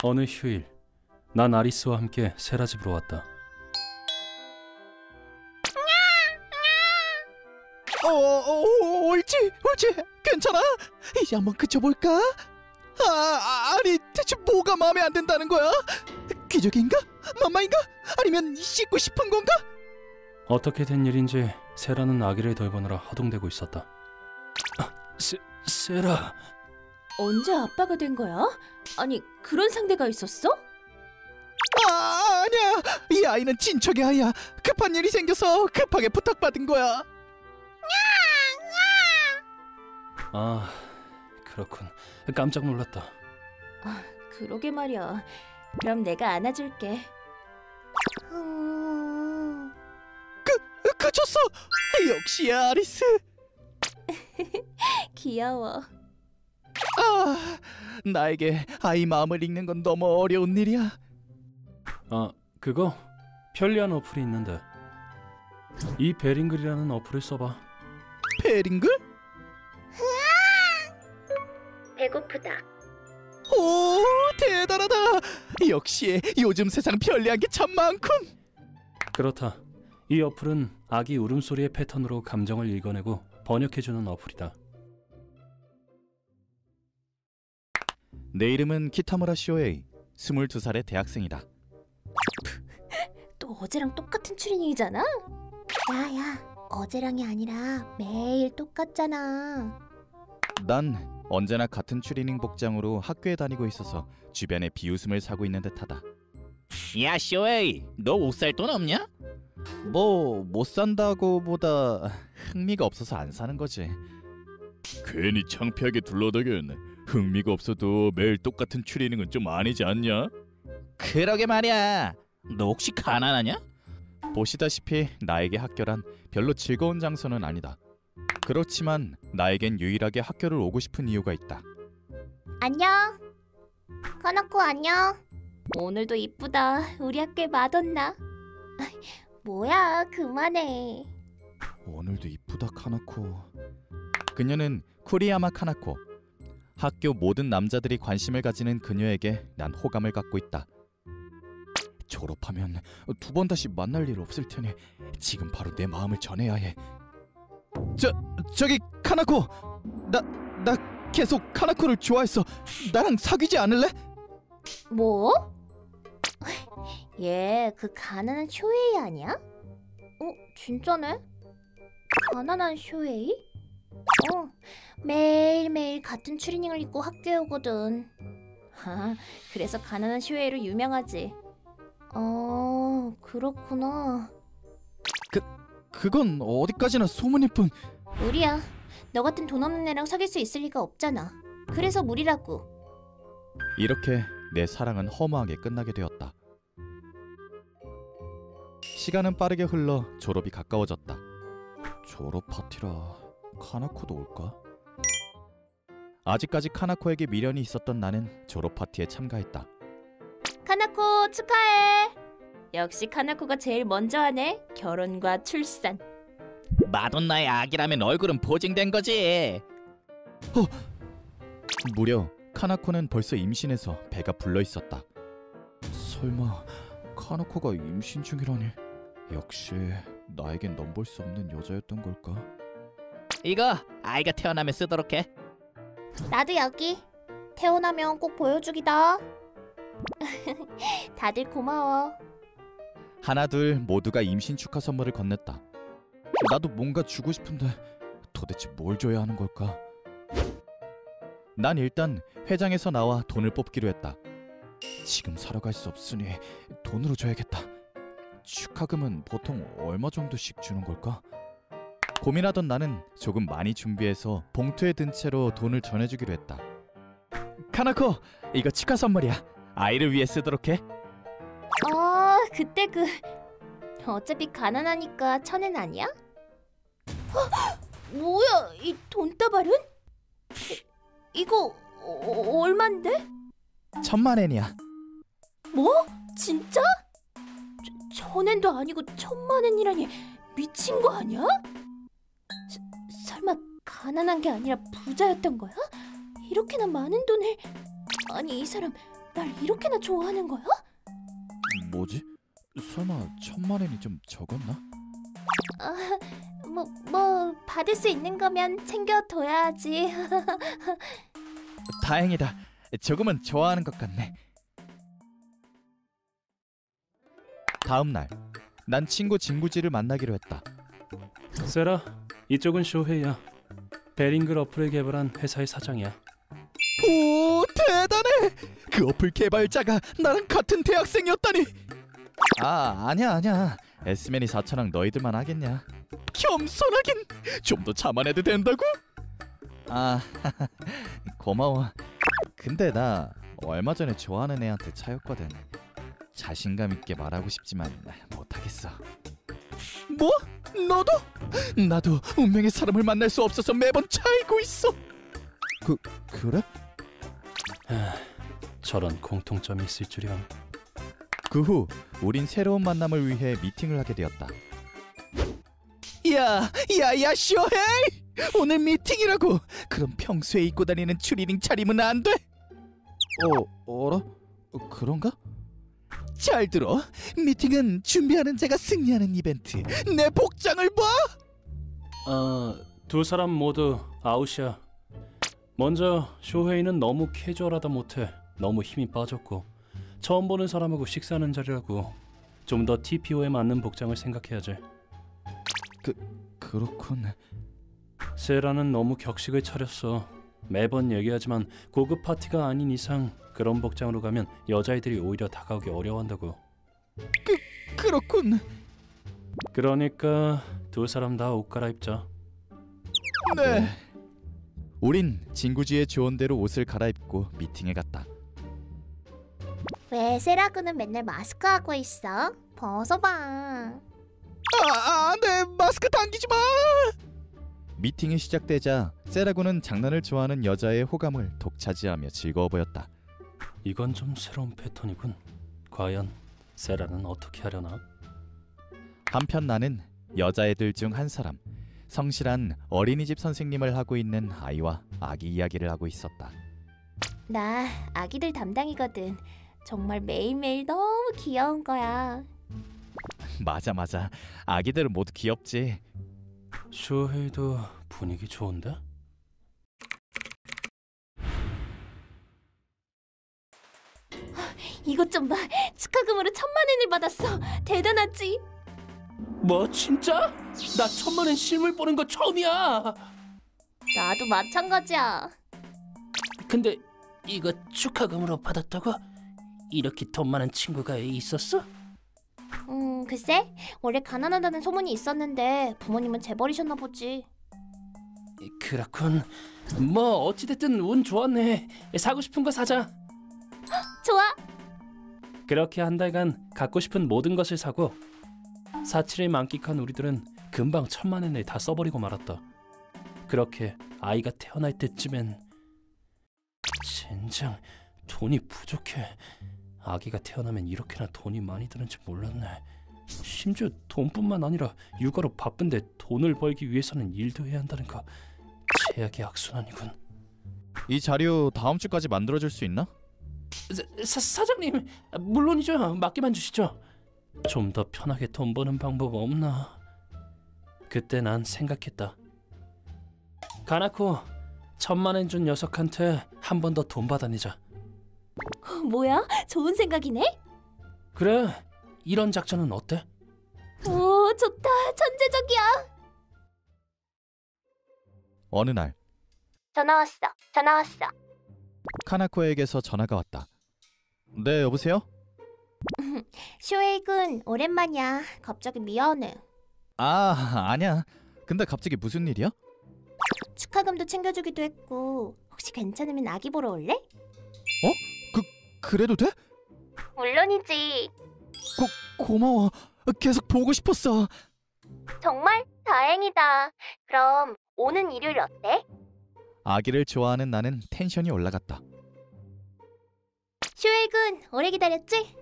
어느 휴일, 난 아리스와 함께 세라 집으로 왔다. 옳지. 괜찮아? 이제 한번 그쳐볼까? 아니 대체 뭐가 마음에 안 든다는 거야? 기적인가? 맘마인가? 아니면 씻고 싶은 건가? 어떻게 된 일인지 세라는 아기를 돌보느라 허둥대고 있었다. 세라... 언제 아빠가 된 거야? 아니, 그런 상대가 있었어? 아니야. 이 아이는 친척의 아이야. 급한 일이 생겨서 급하게 부탁받은 거야. 아, 그렇군. 깜짝 놀랐다. 그러게 말이야. 그럼 내가 안아줄게. 그쳤어. 역시 아리스. 귀여워. 나에게 아이 마음을 읽는 건 너무 어려운 일이야. 그거 편리한 어플이 있는데 이 베링글이라는 어플을 써봐. 베링글? 배고프다. 오, 대단하다. 역시 요즘 세상 편리한 게 참 많군. 그렇다. 이 어플은 아기 울음소리의 패턴으로 감정을 읽어내고 번역해주는 어플이다. 내 이름은 키타무라 쇼에이. 22살의 대학생이다. 또 어제랑 똑같은 추리닝이잖아? 야야, 어제랑이 아니라 매일 똑같잖아. 난 언제나 같은 추리닝 복장으로 학교에 다니고 있어서 주변에 비웃음을 사고 있는 듯하다. 야 쇼에이, 너 옷 살 돈 없냐? 뭐 못 산다고보다 흥미가 없어서 안 사는 거지. 괜히 창피하게 둘러대겠네. 흥미가 없어도 매일 똑같은 추리닝은 좀 아니지 않냐? 그러게 말이야. 너 혹시 가난하냐? 보시다시피 나에게 학교란 별로 즐거운 장소는 아니다. 그렇지만 나에겐 유일하게 학교를 오고 싶은 이유가 있다. 안녕. 카나코 안녕. 오늘도 이쁘다. 우리 학교에 맛없나? 뭐야, 그만해. 오늘도 이쁘다 카나코. 그녀는 쿠리야마 카나코. 학교 모든 남자들이 관심을 가지는 그녀에게 난 호감을 갖고 있다. 졸업하면 두 번 다시 만날 일 없을 테니 지금 바로 내 마음을 전해야 해. 저기 카나코. 나 계속 카나코를 좋아했어. 나랑 사귀지 않을래? 뭐? 얘 그 가난한 쇼에이 아니야? 진짜네? 가난한 쇼에이? 매일매일 같은 추리닝을 입고 학교에 오거든. 그래서 가난한 쇼에이로 유명하지. 그렇구나. 그건 어디까지나 소문일 뿐. 무리야. 너 같은 돈 없는 애랑 사귈 수 있을 리가 없잖아. 그래서 무리라고. 이렇게 내 사랑은 허무하게 끝나게 되었다. 시간은 빠르게 흘러 졸업이 가까워졌다. 졸업 파티라 카나코도 올까? 아직까지 카나코에게 미련이 있었던 나는 졸업 파티에 참가했다. 카나코 축하해. 역시 카나코가 제일 먼저 하네. 결혼과 출산. 마돈나의 아기라면 얼굴은 보증된 거지. 무려 카나코는 벌써 임신해서 배가 불러 있었다. 설마 카나코가 임신 중이라니. 역시 나에겐 넘볼 수 없는 여자였던 걸까? 이거 아이가 태어나면 쓰도록 해. 나도 여기. 태어나면 꼭 보여주기다. 다들 고마워. 하나 둘 모두가 임신 축하 선물을 건넸다. 나도 뭔가 주고 싶은데 도대체 뭘 줘야 하는 걸까? 난 일단 회장에서 나와 돈을 뽑기로 했다. 지금 사러 갈 수 없으니 돈으로 줘야겠다. 축하금은 보통 얼마 정도씩 주는 걸까? 고민하던 나는 조금 많이 준비해서 봉투에 든 채로 돈을 전해주기로 했다. 카나코, 이거 축하 선물이야. 아이를 위해 쓰도록 해. 그때 어차피 가난하니까 천엔 아니야? 뭐야, 이 돈다발은? 이거 얼만데? 10,000엔이야. 뭐? 진짜? 천엔도 아니고 10,000엔이라니 미친 거 아니야? 설마 가난한 게 아니라 부자였던 거야? 이렇게나 많은 돈을... 아니 이 사람 날 이렇게나 좋아하는 거야? 뭐지? 설마 1000만 엔이 좀 적었나? 뭐 받을 수 있는 거면 챙겨둬야지. 다행이다. 조금은 좋아하는 것 같네. 다음 날, 난 친구 진구지를 만나기로 했다. 세라, 이쪽은 쇼헤이야. 베링글 어플을 개발한 회사의 사장이야. 오, 대단해! 그 어플 개발자가 나랑 같은 대학생이었다니! 아니야. S맨이 4천왕 너희들만 하겠냐? 겸손하긴! 좀 더 자만해도 된다고? 고마워. 근데 나 얼마 전에 좋아하는 애한테 차였거든. 자신감 있게 말하고 싶지만 못하겠어. 뭐? 너도? 나도 운명의 사람을 만날 수 없어서 매번 차이고 있어. 그래? 저런 공통점이 있을 줄이야. 그 후 우린 새로운 만남을 위해 미팅을 하게 되었다. 야 쇼헤이! 오늘 미팅이라고! 그럼 평소에 입고 다니는 추리닝 차림은 안 돼? 어라? 그런가? 잘 들어. 미팅은 준비하는 자가 승리하는 이벤트. 내 복장을 봐! 두 사람 모두 아웃이야. 먼저 쇼헤이는 너무 캐주얼하다 못해 너무 힘이 빠졌고, 처음 보는 사람하고 식사하는 자리라고 좀 더 TPO에 맞는 복장을 생각해야지. 그렇군. 세라는 너무 격식을 차렸어. 매번 얘기하지만 고급 파티가 아닌 이상 그런 복장으로 가면 여자애들이 오히려 다가오기 어려워한다고. 그렇군. 그러니까 두 사람 다 옷 갈아입자. 네. 우린 진구지의 조언 대로 옷을 갈아입고 미팅에 갔다. 왜 세라구는 맨날 마스크 하고 있어? 벗어봐. 네, 마스크 당기지 마. 미팅이 시작되자 세라구는 장난을 좋아하는 여자의 호감을 독차지하며 즐거워 보였다. 이건 좀 새로운 패턴이군. 과연 세라는 어떻게 하려나? 한편 나는 여자애들 중 한 사람, 성실한 어린이집 선생님을 하고 있는 아이와 아기 이야기를 하고 있었다. 나 아기들 담당이거든. 정말 매일매일 너무 귀여운 거야. 맞아. 아기들은 모두 귀엽지. 쇼헤이도 분위기 좋은데? 이것 좀 봐. 축하금으로 1000만 엔을 받았어. 대단하지? 뭐 진짜? 나 1000만 엔 실물 보는 거 처음이야. 나도 마찬가지야. 근데 이거 축하금으로 받았다고? 이렇게 돈 많은 친구가 있었어? 글쎄. 원래 가난하다는 소문이 있었는데 부모님은 재벌이셨나 보지. 그렇군. 뭐 어찌됐든 운 좋았네. 사고 싶은 거 사자. 좋아. 그렇게 한 달간 갖고 싶은 모든 것을 사고, 사치를 만끽한 우리들은 금방 1000만 엔을 다 써버리고 말았다. 그렇게 아이가 태어날 때쯤엔 젠장 돈이 부족해. 아기가 태어나면 이렇게나 돈이 많이 드는지 몰랐네. 심지어 돈뿐만 아니라 육아로 바쁜데 돈을 벌기 위해서는 일도 해야 한다는 거 최악의 악순환이군. 이 자료 다음 주까지 만들어줄 수 있나? 사장님, 물론이죠. 맡기만 주시죠. 좀 더 편하게 돈 버는 방법 없나? 그때 난 생각했다. 가나코, 1000만 엔 준 녀석한테 한 번 더 돈 받아내자. 뭐야? 좋은 생각이네? 그래, 이런 작전은 어때? 오, 좋다. 천재적이야. 어느 날 전화 왔어. 카나코에게서 전화가 왔다. 네, 여보세요? 쇼헤이군, 오랜만이야. 갑자기 미안해. 아니야. 근데 갑자기 무슨 일이야? 축하금도 챙겨주기도 했고, 혹시 괜찮으면 아기 보러 올래? 그래도 돼? 물론이지. 고마워. 계속 보고 싶었어. 정말 다행이다. 그럼 오는 일요일 어때? 아기를 좋아하는 나는 텐션이 올라갔다. 쇼헤이군, 오래 기다렸지?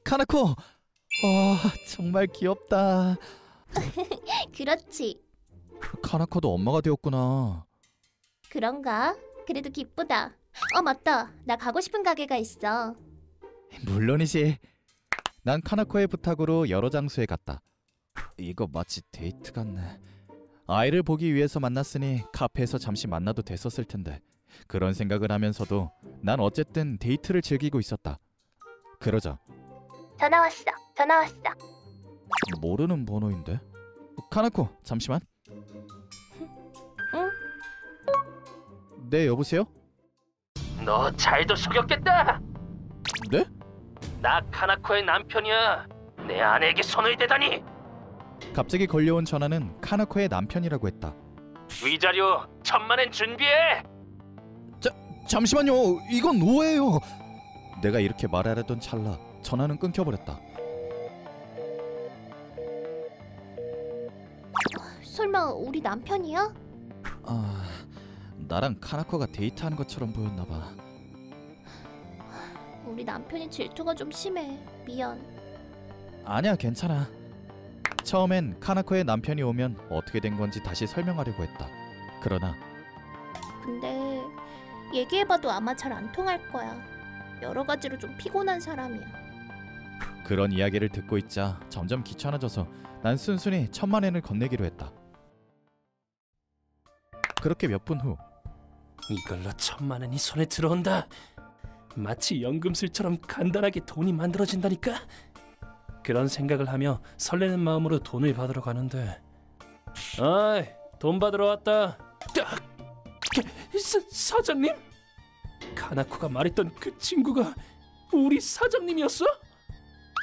카나코. 정말 귀엽다. 그렇지. 카나코도 엄마가 되었구나. 그런가? 그래도 기쁘다. 맞다. 나 가고 싶은 가게가 있어. 물론이지. 난 카나코의 부탁으로 여러 장소에 갔다. 이거 마치 데이트 같네. 아이를 보기 위해서 만났으니 카페에서 잠시 만나도 됐었을 텐데 그런 생각을 하면서도 난 어쨌든 데이트를 즐기고 있었다. 그러자 전화 왔어. 모르는 번호인데? 카나코 잠시만. 응? 네 여보세요? 너 잘도 속였겠다. 네? 나 카나코의 남편이야. 내 아내에게 손을 대다니. 갑자기 걸려온 전화는 카나코의 남편이라고 했다. 위자료 1,000만 엔 준비해. 잠시만요. 이건 오해예요. 내가 이렇게 말하려던 찰나 전화는 끊겨버렸다. 설마 우리 남편이야? 아, 나랑 카나코가 데이트하는 것처럼 보였나 봐. 우리 남편이 질투가 좀 심해. 미안. 아니야, 괜찮아. 처음엔 카나코의 남편이 오면 어떻게 된 건지 다시 설명하려고 했다. 그러나 근데 얘기해봐도 아마 잘 안 통할 거야. 여러 가지로 좀 피곤한 사람이야. 그런 이야기를 듣고 있자 점점 귀찮아져서 난 순순히 1,000만 엔을 건네기로 했다. 그렇게 몇 분 후 이걸로 1,000만 엔이 손에 들어온다. 마치 연금술처럼 간단하게 돈이 만들어진다니까. 그런 생각을 하며 설레는 마음으로 돈을 받으러 가는데, 어이, 돈 받으러 왔다. 사장님? 카나코가 말했던 그 친구가 우리 사장님이었어?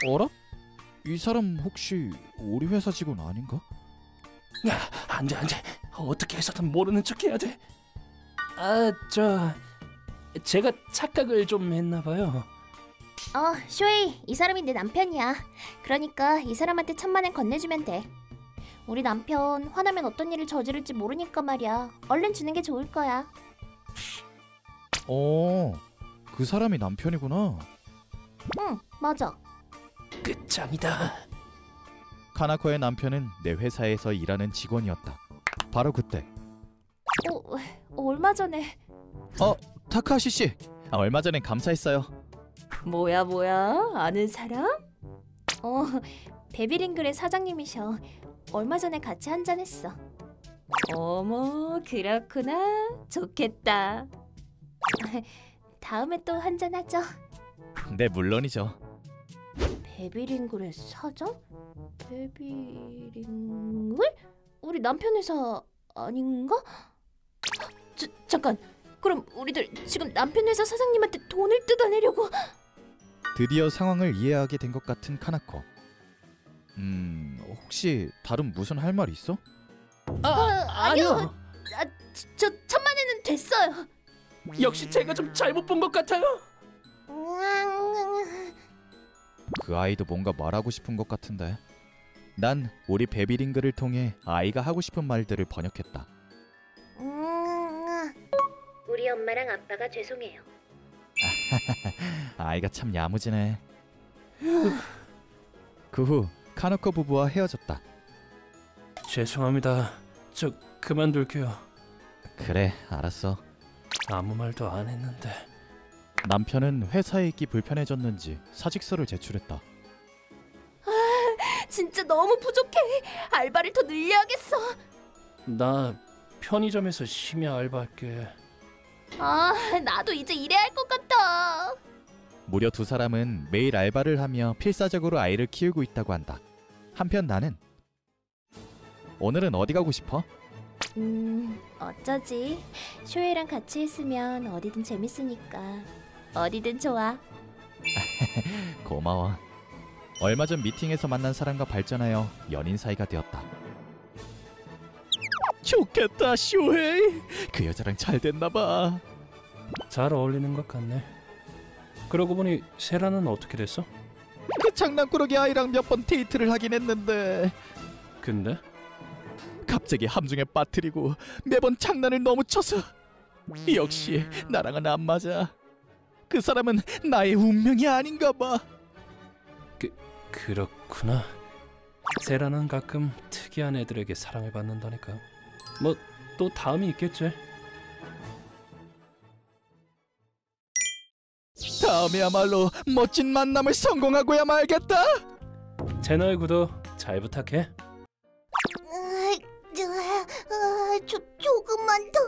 어라? 이 사람 혹시 우리 회사 직원 아닌가? 안 돼. 어떻게 해서든 모르는 척 해야 돼. 제가 착각을 좀 했나 봐요. 쇼이, 이 사람이 내 남편이야. 그러니까 이 사람한테 1,000만 엔 건네주면 돼. 우리 남편 화나면 어떤 일을 저지를지 모르니까 말이야. 얼른 주는 게 좋을 거야. 그 사람이 남편이구나. 응, 맞아. 끝장이다. 카나코의 남편은 내 회사에서 일하는 직원이었다. 바로 그때 얼마 전에. 타카하시 씨, 얼마 전엔 감사했어요. 뭐야? 아는 사람? 베비링글의 사장님이셔. 얼마 전에 같이 한잔했어. 어머, 그렇구나. 좋겠다. 다음에 또 한잔하죠. 네, 물론이죠. 베비링글의 사장? 베비링글? 우리 남편 회사 아닌가? 잠깐. 그럼 우리들 지금 남편 회사 사장님한테 돈을 뜯어내려고. 드디어 상황을 이해하게 된 것 같은 카나코. 혹시 다른 무슨 할 말 있어? 아니요. 저 1,000만 엔은 됐어요. 역시 제가 좀 잘못 본 것 같아요. 그 아이도 뭔가 말하고 싶은 것 같은데. 난 우리 베비링글을 통해 아이가 하고 싶은 말들을 번역했다. 우리 엄마랑 아빠가 죄송해요. 아이가 참 야무지네. 그 후 카나코 부부와 헤어졌다. 죄송합니다. 저 그만둘게요. 그래, 알았어. 아무 말도 안 했는데. 남편은 회사에 있기 불편해졌는지 사직서를 제출했다. 진짜 너무 부족해. 알바를 더 늘려야겠어. 나 편의점에서 심야 알바할게. 나도 이제 일해야 할 것 같아. 무려 두 사람은 매일 알바를 하며 필사적으로 아이를 키우고 있다고 한다. 한편 나는 오늘은 어디 가고 싶어? 어쩌지? 쇼이랑 같이 있으면 어디든 재밌으니까 어디든 좋아. 고마워. 얼마 전 미팅에서 만난 사람과 발전하여 연인 사이가 되었다. 좋겠다, 쇼헤이. 그 여자랑 잘 됐나 봐. 잘 어울리는 것 같네. 그러고 보니 세라는 어떻게 됐어? 그 장난꾸러기 아이랑 몇 번 데이트를 하긴 했는데 근데? 갑자기 함정에 빠뜨리고 매번 장난을 너무 쳐서 역시 나랑은 안 맞아. 그 사람은 나의 운명이 아닌가 봐. 그렇구나. 세라는 가끔 특이한 애들에게 사랑을 받는다니까. 뭐 또 다음이 있겠지. 다음에야말로 멋진 만남을 성공하고야 말겠다. 채널 구독 잘 부탁해. 조금만 더.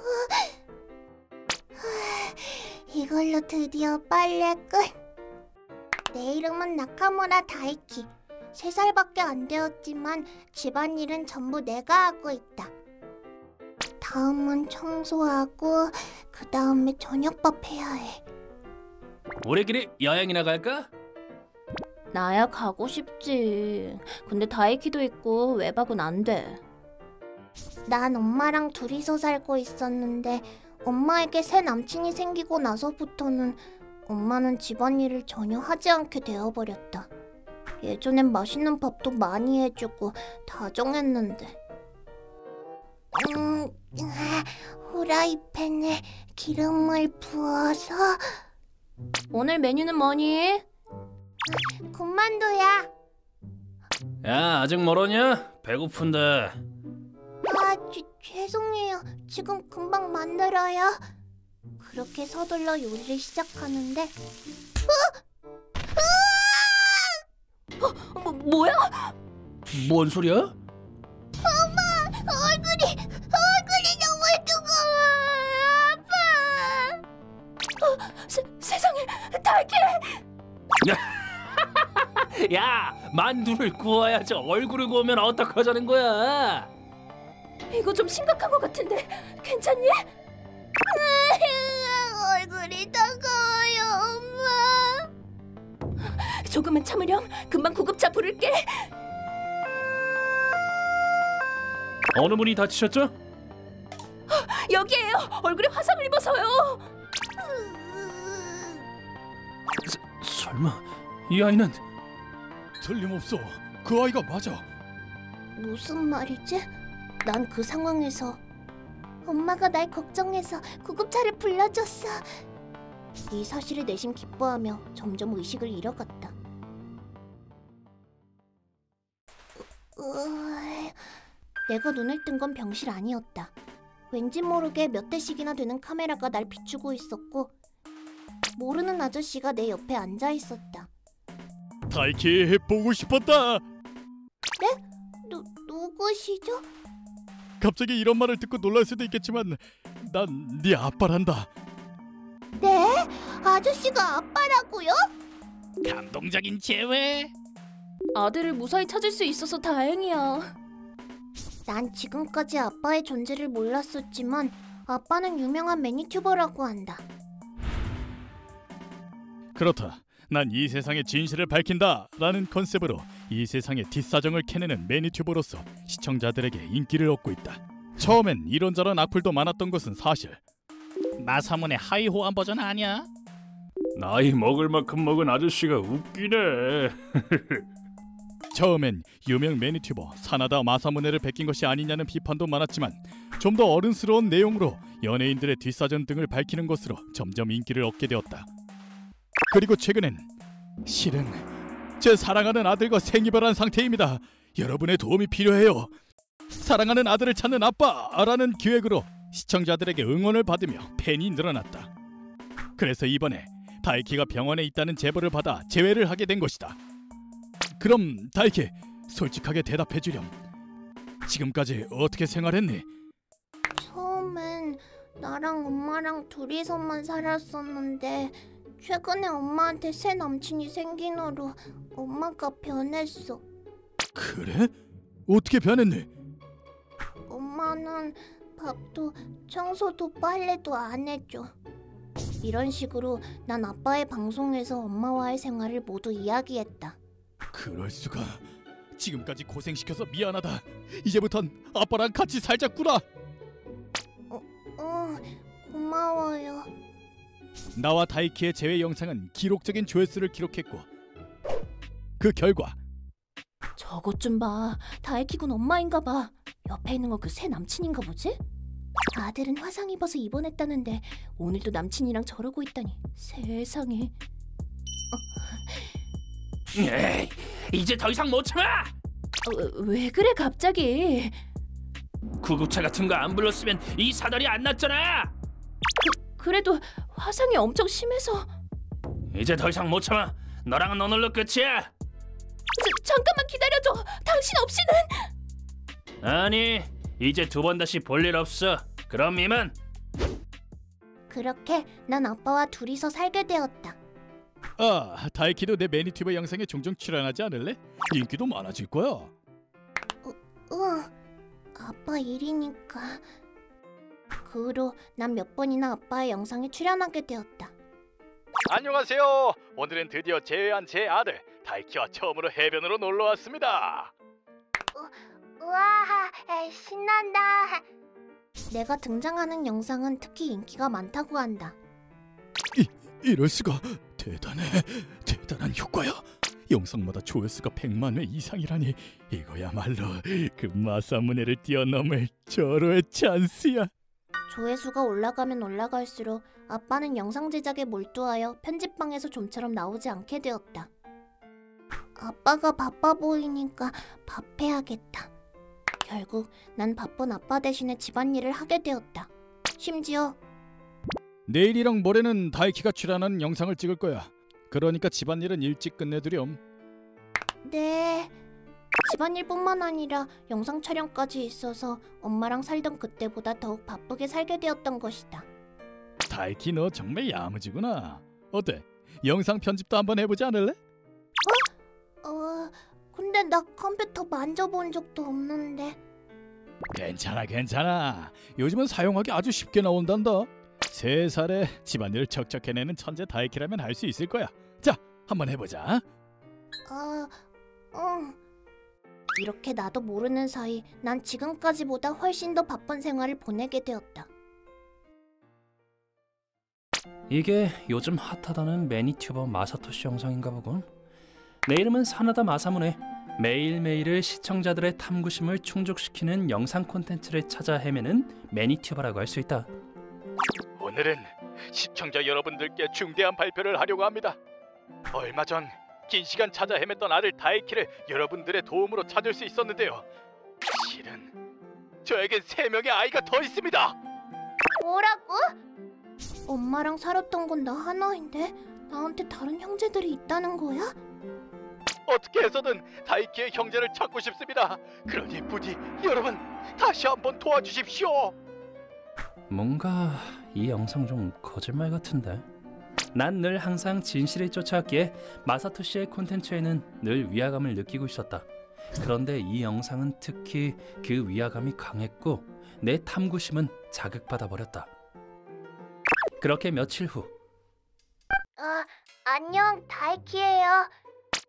이걸로 드디어 빨래 끝. 내 이름은 나카무라 다이키. 3살밖에 안 되었지만 집안일은 전부 내가 하고 있다. 다음은 청소하고 그 다음에 저녁밥 해야 해. 우리끼리 여행이나 갈까? 나야 가고 싶지. 근데 다이키도 있고 외박은 안 돼. 난 엄마랑 둘이서 살고 있었는데 엄마에게 새 남친이 생기고 나서부터는 엄마는 집안일을 전혀 하지 않게 되어버렸다. 예전엔 맛있는 밥도 많이 해주고 다정했는데 후라이팬에 기름을 부어서. 오늘 메뉴는 뭐니? 군만두야. 야, 아직 멀었냐? 배고픈데. 죄송해요. 지금 금방 만들어요. 그렇게 서둘러 요리를 시작하는데 뭐야? 뭔 소리야? 얼굴이 너무 뜨거워. 아파. 세상에, 다이키! 야, 만두를 구워야지 얼굴을 구우면 어떡하자는 거야? 이거 좀 심각한 것 같은데 괜찮니? 얼굴이 따가워요, 엄마. 조금만 참으렴. 금방 구급차 부를게. 어느 분이 다치셨죠? 여기에요. 얼굴에 화상을 입어서요. 설마 이 아이는? 틀림없어. 그 아이가 맞아. 무슨 말이지? 난 그 상황에서 엄마가 날 걱정해서 구급차를 불러줬어. 이 사실을 내심 기뻐하며 점점 의식을 잃어갔다. 내가 눈을 뜬 건 병실 아니었다. 왠지 모르게 몇 대씩이나 되는 카메라가 날 비추고 있었고 모르는 아저씨가 내 옆에 앉아 있었다. 다이키 보고 싶었다. 누구시죠? 갑자기 이런 말을 듣고 놀랄 수도 있겠지만 난 네 아빠란다. 네? 아저씨가 아빠라고요? 감동적인 재회. 아들을 무사히 찾을 수 있어서 다행이야. 난 지금까지 아빠의 존재를 몰랐었지만 아빠는 유명한 매니튜버라고 한다. 그렇다. 난 이 세상의 진실을 밝힌다 라는 컨셉으로 이 세상의 뒷사정을 캐내는 매니튜버로서 시청자들에게 인기를 얻고 있다. 처음엔 이런저런 악플도 많았던 것은 사실. 마사문의 하이호환 버전 아니야? 나이 먹을 만큼 먹은 아저씨가 웃기네. 처음엔 유명 매니튜버 사나다 마사무네를 베낀 것이 아니냐는 비판도 많았지만 좀 더 어른스러운 내용으로 연예인들의 뒷사정 등을 밝히는 것으로 점점 인기를 얻게 되었다. 그리고 최근엔 실은 제 사랑하는 아들과 생이별한 상태입니다. 여러분의 도움이 필요해요. 사랑하는 아들을 찾는 아빠라는 기획으로 시청자들에게 응원을 받으며 팬이 늘어났다. 그래서 이번에 다이키가 병원에 있다는 제보를 받아 재회를 하게 된 것이다. 그럼 다이키, 솔직하게 대답해 주렴. 지금까지 어떻게 생활했니? 처음엔 나랑 엄마랑 둘이서만 살았었는데 최근에 엄마한테 새 남친이 생긴 후로 엄마가 변했어. 그래? 어떻게 변했니? 엄마는 밥도 청소도 빨래도 안 해줘. 이런 식으로 난 아빠의 방송에서 엄마와의 생활을 모두 이야기했다. 그럴 수가. 지금까지 고생시켜서 미안하다. 이제부턴 아빠랑 같이 살자꾸나. 고마워요. 나와 다이키의 재회 영상은 기록적인 조회수를 기록했고 그 결과 저것 좀 봐. 다이키군 엄마인가 봐. 옆에 있는 거 그 새 남친인가 보지? 아들은 화상 입어서 입원했다는데 오늘도 남친이랑 저러고 있다니. 세상에. 에이, 이제 더 이상 못 참아. 왜 그래 갑자기? 구급차 같은 거 안 불렀으면 이 사달이 안 났잖아. 그래도 화상이 엄청 심해서. 이제 더 이상 못 참아. 너랑은 오늘로 끝이야. 잠깐만 기다려줘. 당신 없이는. 아니, 이제 두 번 다시 볼 일 없어. 그럼 이만. 그렇게 난 아빠와 둘이서 살게 되었다. 다이키도 내 매니튜버 영상에 종종 출연하지 않을래? 인기도 많아질 거야. 아빠 일이니까. 그 후로 난 몇 번이나 아빠의 영상에 출연하게 되었다. 안녕하세요. 오늘은 드디어 재회한 제 아들 다이키와 처음으로 해변으로 놀러 왔습니다. 우와, 신난다. 내가 등장하는 영상은 특히 인기가 많다고 한다. 이럴 수가. 대단한 효과야. 영상마다 조회수가 100만 회 이상이라니 이거야말로 그 마사무네를 뛰어넘을 절호의 찬스야. 조회수가 올라가면 올라갈수록 아빠는 영상 제작에 몰두하여 편집방에서 좀처럼 나오지 않게 되었다. 아빠가 바빠 보이니까 밥해야겠다. 결국 난 바쁜 아빠 대신에 집안일을 하게 되었다. 심지어 내일이랑 모레는 다이키가 출연하는 영상을 찍을 거야. 그러니까 집안일은 일찍 끝내두렴. 네. 집안일뿐만 아니라 영상 촬영까지 있어서 엄마랑 살던 그때보다 더욱 바쁘게 살게 되었던 것이다. 다이키 너 정말 야무지구나. 어때? 영상 편집도 한번 해보지 않을래? 근데 나 컴퓨터 만져본 적도 없는데. 괜찮아. 요즘은 사용하기 아주 쉽게 나온단다. 3살에 집안일을 척척 해내는 천재 다이키라면 할 수 있을 거야. 자, 한번 해보자. 이렇게 나도 모르는 사이 난 지금까지보다 훨씬 더 바쁜 생활을 보내게 되었다. 이게 요즘 핫하다는 매니튜버 마사토시 영상인가 보군. 내 이름은 사나다 마사무네. 매일매일을 시청자들의 탐구심을 충족시키는 영상 콘텐츠를 찾아 헤매는 매니튜버라고 할 수 있다. 오늘은 시청자 여러분들께 중대한 발표를 하려고 합니다. 얼마 전 긴 시간 찾아 헤맸던 아들 다이키를 여러분들의 도움으로 찾을 수 있었는데요. 실은 저에겐 3명의 아이가 더 있습니다. 뭐라고? 엄마랑 살았던 건 나 하나인데 나한테 다른 형제들이 있다는 거야? 어떻게 해서든 다이키의 형제를 찾고 싶습니다. 그러니 부디 여러분 다시 한번 도와주십시오. 뭔가 이 영상 좀 거짓말 같은데. 난 늘 항상 진실을 쫓아왔기에 마사토시의 콘텐츠에는 늘 위화감을 느끼고 있었다. 그런데 이 영상은 특히 그 위화감이 강했고 내 탐구심은 자극받아 버렸다. 그렇게 며칠 후. 안녕, 다이키예요.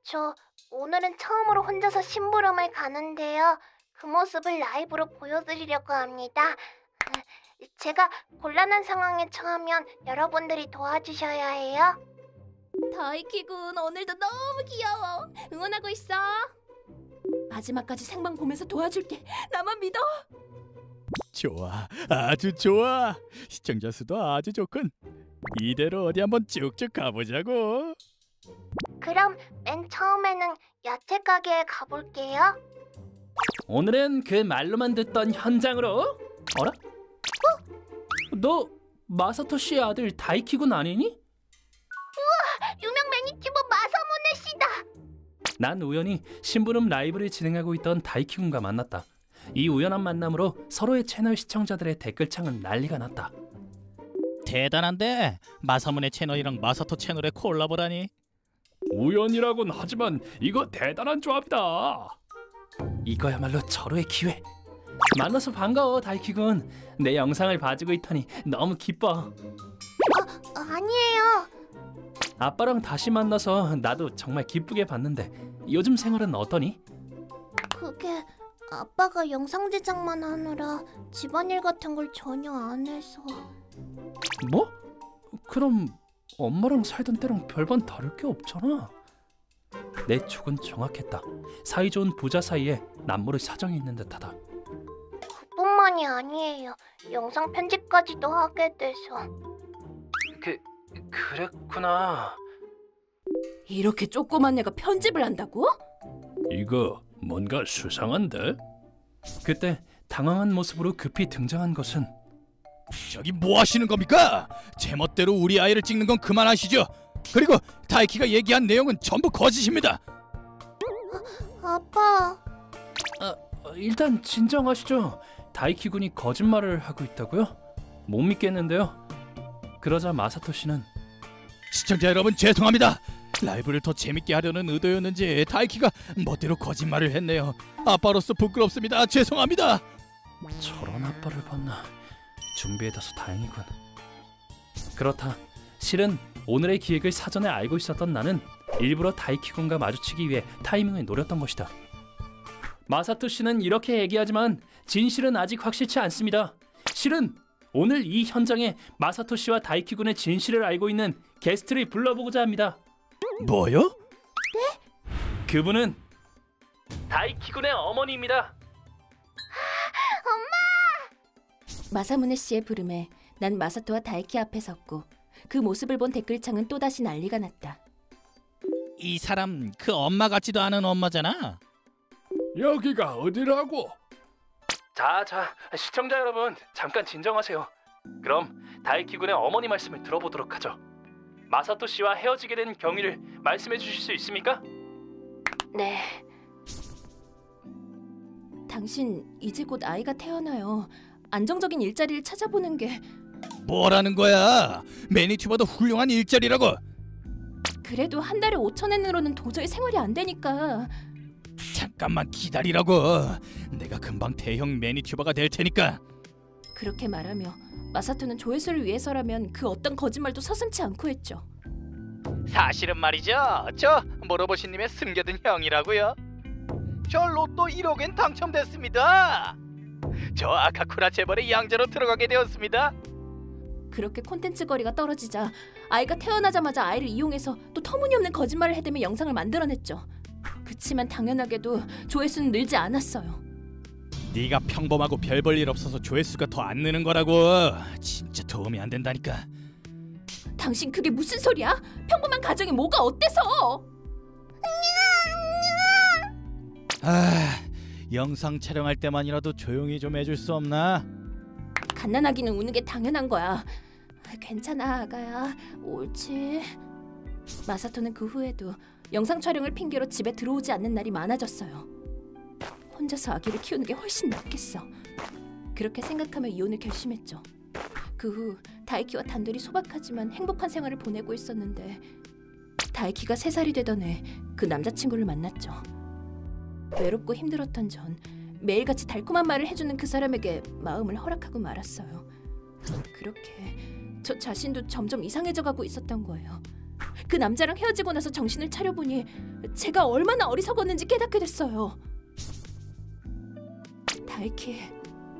저 오늘은 처음으로 혼자서 심부름을 가는데요. 그 모습을 라이브로 보여드리려고 합니다. 제가 곤란한 상황에 처하면 여러분들이 도와주셔야 해요. 다이키군 오늘도 너무 귀여워. 응원하고 있어. 마지막까지 생방 보면서 도와줄게. 나만 믿어. 좋아, 아주 좋아. 시청자 수도 아주 좋군. 이대로 어디 한번 쭉쭉 가보자고. 그럼 맨 처음에는 야채 가게에 가볼게요. 오늘은 그 말로만 듣던 현장으로. 어라? 너 마사토시의 아들 다이키군 아니니? 우와! 유명 매니튜버 마사무네 씨다! 난 우연히 심부름 라이브를 진행하고 있던 다이키군과 만났다. 이 우연한 만남으로 서로의 채널 시청자들의 댓글창은 난리가 났다. 대단한데 마사무네 채널이랑 마사토 채널의 콜라보라니. 우연이라곤 하지만 이거 대단한 조합이다. 이거야말로 절호의 기회. 만나서 반가워 다이키군. 내 영상을 봐주고 있다니 너무 기뻐. 아니에요. 아빠랑 다시 만나서 나도 정말 기쁘게 봤는데 요즘 생활은 어떠니? 그게 아빠가 영상 제작만 하느라 집안일 같은 걸 전혀 안 해서. 뭐? 그럼 엄마랑 살던 때랑 별반 다를 게 없잖아. 내 촉은 정확했다. 사이좋은 부자 사이에 남모를 사정이 있는 듯하다. 그뿐만이 아니에요. 영상 편집까지도 하게 돼서. 그랬구나. 이렇게 조그만 애가 편집을 한다고? 이거 뭔가 수상한데? 그때 당황한 모습으로 급히 등장한 것은 저기 뭐 하시는 겁니까? 제멋대로 우리 아이를 찍는 건 그만하시죠. 그리고 다이키가 얘기한 내용은 전부 거짓입니다. 아빠, 일단 진정하시죠. 다이키 군이 거짓말을 하고 있다고요? 못 믿겠는데요. 그러자 마사토 씨는 시청자 여러분 죄송합니다. 라이브를 더 재밌게 하려는 의도였는지 다이키가 멋대로 거짓말을 했네요. 아빠로서 부끄럽습니다. 죄송합니다. 저런 아빠를 봤나. 준비해둬서 다행이군. 그렇다. 실은 오늘의 기획을 사전에 알고 있었던 나는 일부러 다이키 군과 마주치기 위해 타이밍을 노렸던 것이다. 마사토 씨는 이렇게 얘기하지만 진실은 아직 확실치 않습니다. 실은 오늘 이 현장에 마사토 씨와 다이키 군의 진실을 알고 있는 게스트를 불러보고자 합니다. 뭐요? 네? 그분은 다이키 군의 어머니입니다. 마사무네 씨의 부름에 난 마사토와 다이키 앞에 섰고 그 모습을 본 댓글창은 또다시 난리가 났다. 이 사람 그 엄마 같지도 않은 엄마잖아. 여기가 어디라고? 자, 시청자 여러분 잠깐 진정하세요. 그럼 다이키 군의 어머니 말씀을 들어보도록 하죠. 마사토 씨와 헤어지게 된 경위를 말씀해 주실 수 있습니까? 네. 당신 이제 곧 아이가 태어나요. 안정적인 일자리를 찾아보는 게... 뭐라는 거야? 매니튜버도 훌륭한 일자리라고. 그래도 한 달에 5,000엔으로는 도저히 생활이 안 되니까. 잠깐만 기다리라고. 내가 금방 대형 매니튜버가 될 테니까. 그렇게 말하며 마사토는 조회수를 위해서라면 그 어떤 거짓말도 서슴지 않고 했죠. 사실은 말이죠. 저 모로보시님의 숨겨둔 형이라고요. 저 로또 1억엔 당첨됐습니다. 저 아카쿠라 재벌의 양자로 들어가게 되었습니다. 그렇게 콘텐츠 거리가 떨어지자 아이가 태어나자마자 아이를 이용해서 또 터무니없는 거짓말을 해대며 영상을 만들어냈죠. 그치만 당연하게도 조회수는 늘지 않았어요. 네가 평범하고 별 볼 일 없어서 조회수가 더 안 느는 거라고. 진짜 도움이 안 된다니까. 당신 그게 무슨 소리야? 평범한 가정이 뭐가 어때서? 영상 촬영할 때만이라도 조용히 좀 해줄 수 없나? 갓난아기는 우는 게 당연한 거야. 괜찮아 아가야, 옳지. 마사토는 그 후에도 영상 촬영을 핑계로 집에 들어오지 않는 날이 많아졌어요. 혼자서 아기를 키우는 게 훨씬 낫겠어. 그렇게 생각하며 이혼을 결심했죠. 그 후 다이키와 단둘이 소박하지만 행복한 생활을 보내고 있었는데 다이키가 3살이 되던 해 그 남자친구를 만났죠. 외롭고 힘들었던 전 매일같이 달콤한 말을 해주는 그 사람에게 마음을 허락하고 말았어요. 그렇게 저 자신도 점점 이상해져 가고 있었던 거예요. 그 남자랑 헤어지고 나서 정신을 차려보니 제가 얼마나 어리석었는지 깨닫게 됐어요. 다이키,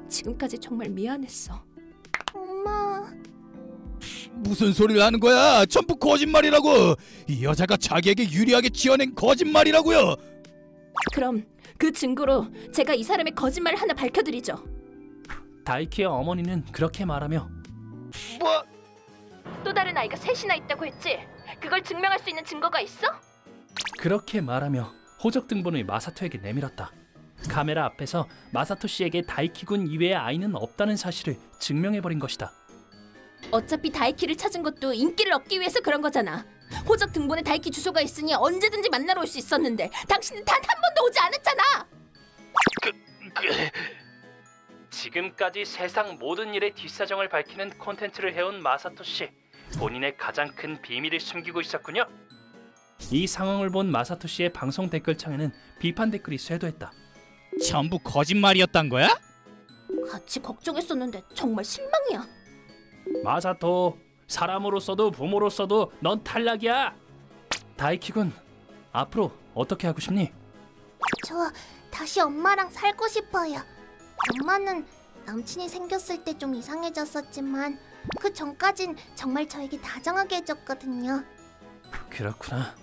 지금까지 정말 미안했어. 엄마. 무슨 소리를 하는 거야? 전부 거짓말이라고. 이 여자가 자기에게 유리하게 지어낸 거짓말이라고요. 그럼 그 증거로 제가 이 사람의 거짓말을 하나 밝혀드리죠. 다이키의 어머니는 그렇게 말하며 뭐? 또 다른 아이가 3이나 있다고 했지? 그걸 증명할 수 있는 증거가 있어? 그렇게 말하며 호적 등본을 마사토에게 내밀었다. 카메라 앞에서 마사토 씨에게 다이키 군 이외의 아이는 없다는 사실을 증명해버린 것이다. 어차피 다이키를 찾은 것도 인기를 얻기 위해서 그런 거잖아. 호적 등본에 다이키 주소가 있으니 언제든지 만나러 올 수 있었는데 당신은 단 한 번도 오지 않았잖아. 지금까지 세상 모든 일의 뒷사정을 밝히는 콘텐츠를 해온 마사토 씨, 본인의 가장 큰 비밀을 숨기고 있었군요. 이 상황을 본 마사토 씨의 방송 댓글창에는 비판 댓글이 쇄도했다. 전부 거짓말이었단 거야? 같이 걱정했었는데 정말 실망이야. 마사토, 사람으로서도 부모로서도 넌 탈락이야. 다이키 군, 앞으로 어떻게 하고 싶니? 저 다시 엄마랑 살고 싶어요. 엄마는 남친이 생겼을 때 좀 이상해졌었지만 그 전까진 정말 저에게 다정하게 해줬거든요. 그렇구나.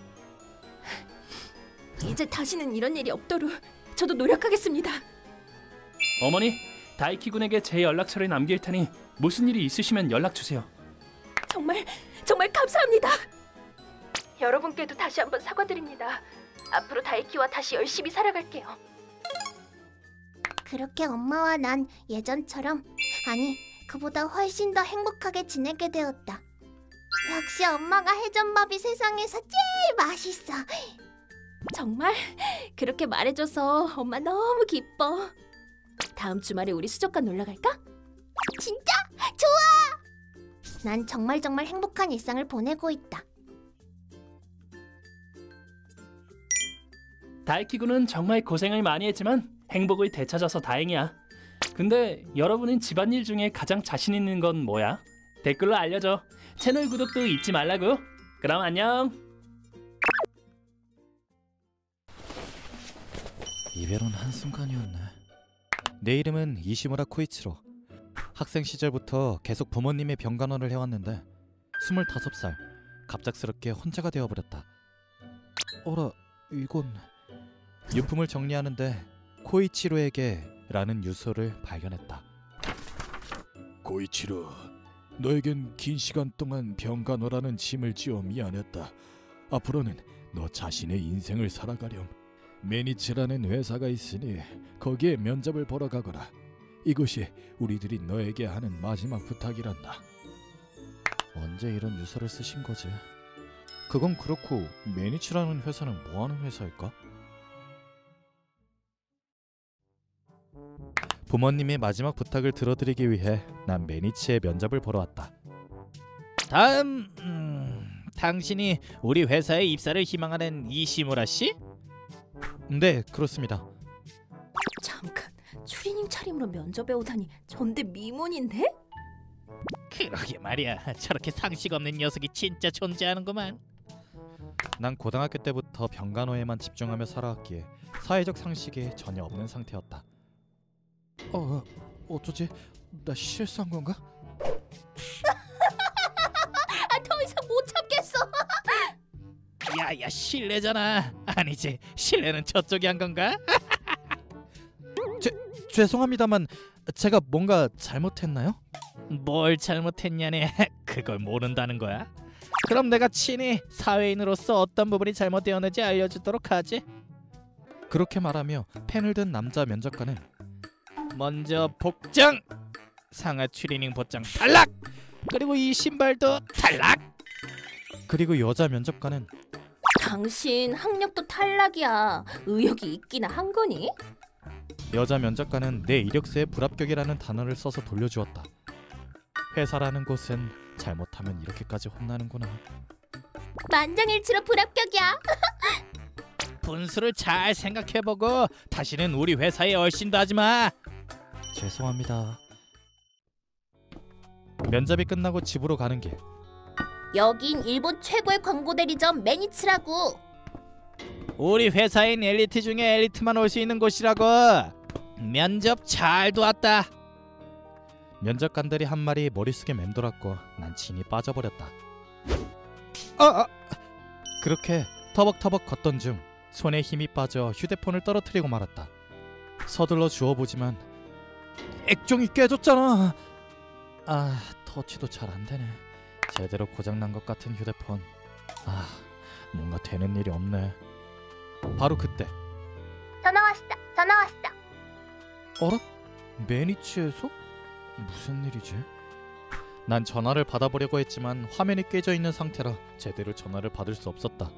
이제 다시는 이런 일이 없도록 저도 노력하겠습니다. 어머니, 다이키 군에게 제 연락처를 남길 테니 무슨 일이 있으시면 연락 주세요. 정말 감사합니다. 여러분께도 다시 한번 사과드립니다. 앞으로 다이키와 다시 열심히 살아갈게요. 그렇게 엄마와 난 예전처럼, 아니 그보다 훨씬 더 행복하게 지내게 되었다. 역시 엄마가 해준 밥이 세상에서 제일 맛있어. 정말? 그렇게 말해줘서 엄마 너무 기뻐. 다음 주말에 우리 수족관 놀러 갈까? 진짜? 좋아! 난 정말 행복한 일상을 보내고 있다. 다이키군은 정말 고생을 많이 했지만 행복을 되찾아서 다행이야. 근데 여러분은 집안일 중에 가장 자신 있는 건 뭐야? 댓글로 알려줘. 채널 구독도 잊지 말라고. 그럼 안녕. 이별은 한순간이었네. 내 이름은 이시무라 코이치로. 학생 시절부터 계속 부모님의 병간호를 해왔는데 25살 갑작스럽게 혼자가 되어버렸다. 어라, 이건... 유품을 정리하는데 코이치로에게 라는 유서를 발견했다. 고이치로, 너에겐 긴 시간 동안 병간호라는 짐을 지어 미안했다. 앞으로는 너 자신의 인생을 살아가렴. 매니츠라는 회사가 있으니 거기에 면접을 보러 가거라. 이것이 우리들이 너에게 하는 마지막 부탁이란다. 언제 이런 유서를 쓰신 거지? 그건 그렇고 매니츠라는 회사는 뭐하는 회사일까? 부모님의 마지막 부탁을 들어드리기 위해 난 매니치의 면접을 보러 왔다. 다음 당신이 우리 회사에 입사를 희망하는 이시무라 씨? 네, 그렇습니다. 잠깐, 추리닝 차림으로 면접에 오다니 전대 미문인데? 그러게 말이야. 저렇게 상식 없는 녀석이 진짜 존재하는구만. 난 고등학교 때부터 병간호에만 집중하며 살아왔기에 사회적 상식이 전혀 없는 상태였다. 어쩌지? 나 실수한 건가? 더 이상 못 참겠어. 야야, 실례잖아. 아니지, 실례는 저쪽이 한 건가? 죄송합니다만 제가 뭔가 잘못했나요? 뭘 잘못했냐니. 그걸 모른다는 거야? 그럼 내가 친히 사회인으로서 어떤 부분이 잘못되었는지 알려주도록 하지. 그렇게 말하며 펜을 든 남자 면접관은 먼저 복장! 상하 추리닝 복장 탈락! 그리고 이 신발도 탈락! 그리고 여자 면접관은 당신 학력도 탈락이야. 의욕이 있기나 한 거니? 여자 면접관은 내 이력서에 불합격이라는 단어를 써서 돌려주었다. 회사라는 곳은 잘못하면 이렇게까지 혼나는구나. 만장일치로 불합격이야. 분수를 잘 생각해보고 다시는 우리 회사에 얼씬도 하지마. 죄송합니다. 면접이 끝나고 집으로 가는 길. 여긴 일본 최고의 광고 대리점 매니츠라고. 우리 회사인 엘리트 중에 엘리트만 올 수 있는 곳이라고. 면접 잘 도왔다. 면접관들이 한 말이 머릿속에 맴돌았고 난 진이 빠져버렸다. 그렇게 터벅터벅 걷던 중 손에 힘이 빠져 휴대폰을 떨어뜨리고 말았다. 서둘러 주워보지만 액정이 깨졌잖아. 터치도 잘 안되네. 제대로 고장난 것 같은 휴대폰. 뭔가 되는 일이 없네. 바로 그때 전화 왔다. 어라? 매니치에서? 무슨 일이지? 난 전화를 받아보려고 했지만 화면이 깨져 있는 상태라 제대로 전화를 받을 수 없었다.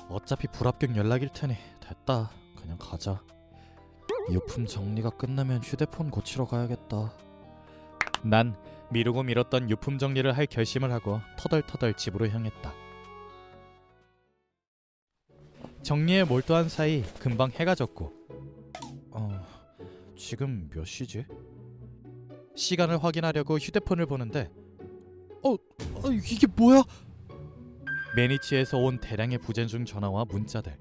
어차피 불합격 연락일 테니 됐다. 그냥 가자. 유품 정리가 끝나면 휴대폰 고치러 가야겠다. 난 미루고 미뤘던 유품 정리를 할 결심을 하고 터덜터덜 집으로 향했다. 정리에 몰두한 사이 금방 해가 졌고 지금 몇 시지? 시간을 확인하려고 휴대폰을 보는데 이게 뭐야? 매니치에서 온 대량의 부재중 전화와 문자들.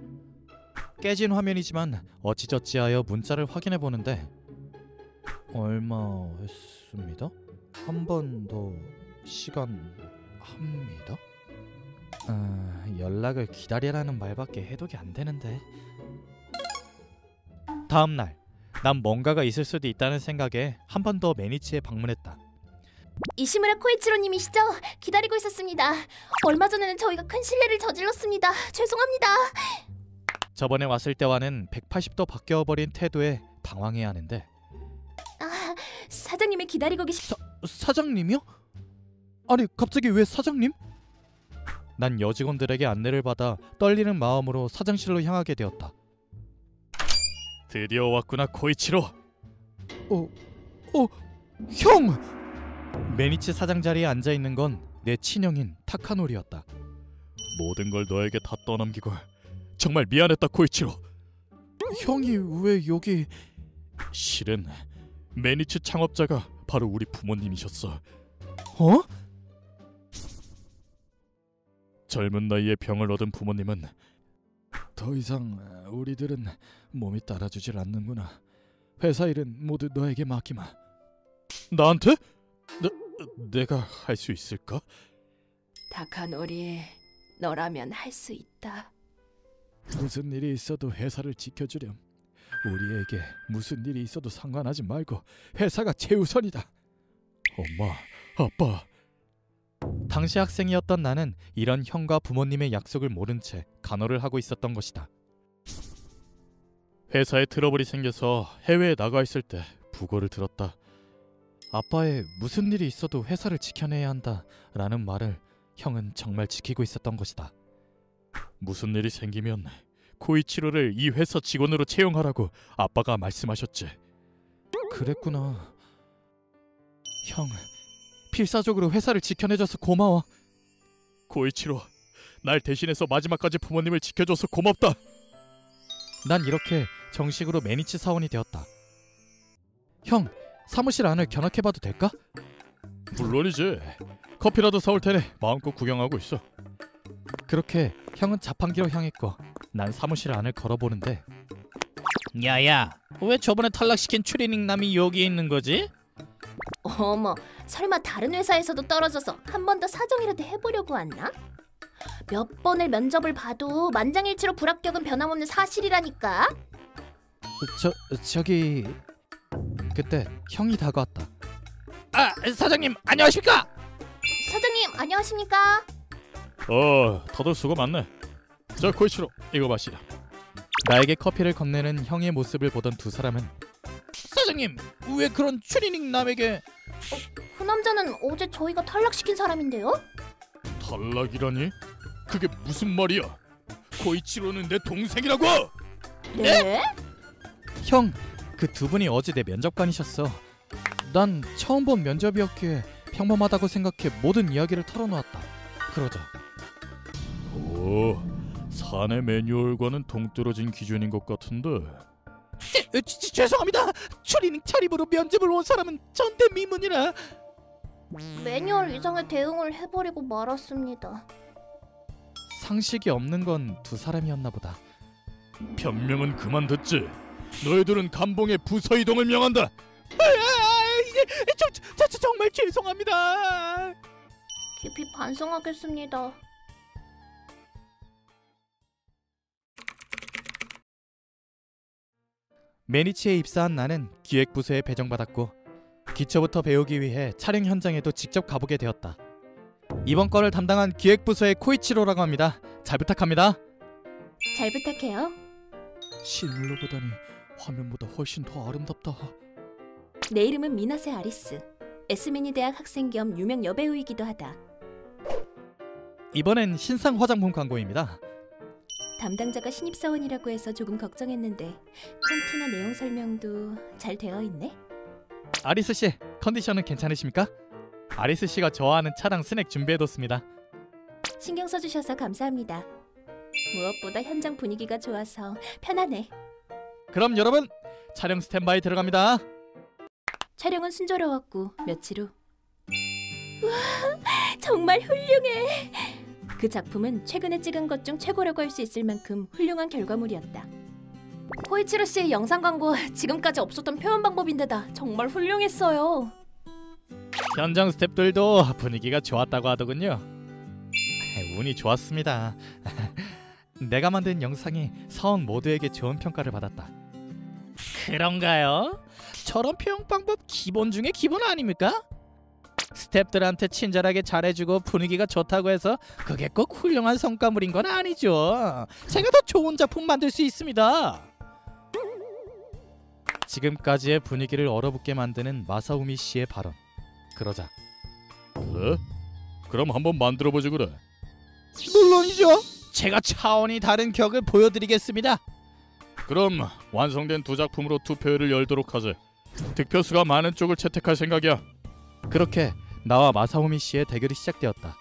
깨진 화면이지만 어찌저찌하여 문자를 확인해 보는데 얼마 했습니다? 한 번 더 시간 합니다. 연락을 기다리라는 말밖에 해독이 안 되는데. 다음 날 난 뭔가가 있을 수도 있다는 생각에 한 번 더 매니치에 방문했다. 이시무라 코이치로님이시죠? 기다리고 있었습니다. 얼마 전에는 저희가 큰 실례를 저질렀습니다. 죄송합니다. 저번에 왔을 때와는 180도 바뀌어버린 태도에 당황해야 하는데 사장님이 기다리고 계시... 사장님이요? 아니 갑자기 왜 사장님? 난 여직원들에게 안내를 받아 떨리는 마음으로 사장실로 향하게 되었다. 드디어 왔구나 코이치로. 형! 매니치 사장 자리에 앉아 있는 건 내 친형인 타카노리였다. 모든 걸 너에게 다 떠넘기고 정말 미안했다 코이치로. 형이 왜 여기? 실은 매니츠 창업자가 바로 우리 부모님이셨어. 어? 젊은 나이에 병을 얻은 부모님은 더 이상 우리들은 몸이 따라주질 않는구나. 회사 일은 모두 너에게 맡기마. 나한테? 내가 할 수 있을까? 다카노리, 너라면 할 수 있다. 무슨 일이 있어도 회사를 지켜주렴. 우리에게 무슨 일이 있어도 상관하지 말고 회사가 최우선이다. 엄마, 아빠. 당시 학생이었던 나는 이런 형과 부모님의 약속을 모른 채 간호를 하고 있었던 것이다. 회사에 트러블이 생겨서 해외에 나가 있을 때 부고를 들었다. 아빠의 무슨 일이 있어도 회사를 지켜내야 한다라는 말을 형은 정말 지키고 있었던 것이다. 무슨 일이 생기면 코이치로를 이 회사 직원으로 채용하라고 아빠가 말씀하셨지. 그랬구나. 형, 필사적으로 회사를 지켜내줘서 고마워. 코이치로, 날 대신해서 마지막까지 부모님을 지켜줘서 고맙다. 난 이렇게 정식으로 매니치 사원이 되었다. 형, 사무실 안을 견학해봐도 될까? 물론이지. 커피라도 사올 테니 마음껏 구경하고 있어. 그렇게 형은 자판기로 향했고 난 사무실 안을 걸어보는데, 야야, 왜 저번에 탈락시킨 추리닝 남이 여기 있는 거지? 어머, 설마 다른 회사에서도 떨어져서 한 번 더 사정이라도 해보려고 왔나? 몇 번을 면접을 봐도 만장일치로 불합격은 변함없는 사실이라니까. 저기... 그때 형이 다가왔다. 아, 사장님 안녕하십니까? 사장님 안녕하십니까? 다들 수고 많네. 자, 코이치로, 이거 마시라. 나에게 커피를 건네는 형의 모습을 보던 두 사람은, 사장님, 왜 그런 추리닝 남에게... 그 남자는 어제 저희가 탈락시킨 사람인데요? 탈락이라니? 그게 무슨 말이야? 코이치로는 내 동생이라고! 네? 형, 그 두 분이 어제 내 면접관이셨어. 난 처음 본 면접이었기에 평범하다고 생각해 모든 이야기를 털어놓았다. 그러자, 오, 사내 매뉴얼과는 동떨어진 기준인 것 같은데. 죄송합니다. 추리닝 차림으로 면접을 온 사람은 전대미문이라. 매뉴얼 이상의 대응을 해버리고 말았습니다. 상식이 없는 건 두 사람이었나 보다. 변명은 그만 듣지. 너희들은 감봉의 부서 이동을 명한다. 정말 죄송합니다. 깊이 반성하겠습니다. 매니치에 입사한 나는 기획부서에 배정받았고 기초부터 배우기 위해 촬영 현장에도 직접 가보게 되었다. 이번 거를 담당한 기획부서의 코이치로라고 합니다. 잘 부탁합니다. 잘 부탁해요. 실물로 보다니 화면보다 훨씬 더 아름답다. 내 이름은 미나세 아리스. 에스미니 대학 학생 겸 유명 여배우이기도 하다. 이번엔 신상 화장품 광고입니다. 담당자가 신입사원이라고 해서 조금 걱정했는데 콘티나 내용 설명도 잘 되어 있네. 아리스 씨, 컨디션은 괜찮으십니까? 아리스 씨가 좋아하는 차랑 스낵 준비해뒀습니다. 신경 써주셔서 감사합니다. 무엇보다 현장 분위기가 좋아서 편하네. 그럼 여러분, 촬영 스탠바이 들어갑니다. 촬영은 순조로웠고 며칠 후 우와, 정말 훌륭해. 그 작품은 최근에 찍은 것 중 최고라고 할 수 있을 만큼 훌륭한 결과물이었다. 코이치로 씨의 영상 광고 지금까지 없었던 표현 방법인데다 정말 훌륭했어요. 현장 스태프들도 분위기가 좋았다고 하더군요. 운이 좋았습니다. 내가 만든 영상이 사원 모두에게 좋은 평가를 받았다. 그런가요? 저런 표현 방법 기본 중에 기본 아닙니까? 스태프들한테 친절하게 잘해주고 분위기가 좋다고 해서 그게 꼭 훌륭한 성과물인 건 아니죠. 제가 더 좋은 작품 만들 수 있습니다. 지금까지의 분위기를 얼어붙게 만드는 마사우미 씨의 발언. 그러자, 그래? 그럼 한번 만들어보지 그래. 물론이죠. 제가 차원이 다른 격을 보여드리겠습니다. 그럼 완성된 두 작품으로 투표회를 열도록 하지. 득표수가 많은 쪽을 채택할 생각이야. 그렇게 나와 마사오미 씨의 대결이 시작되었다.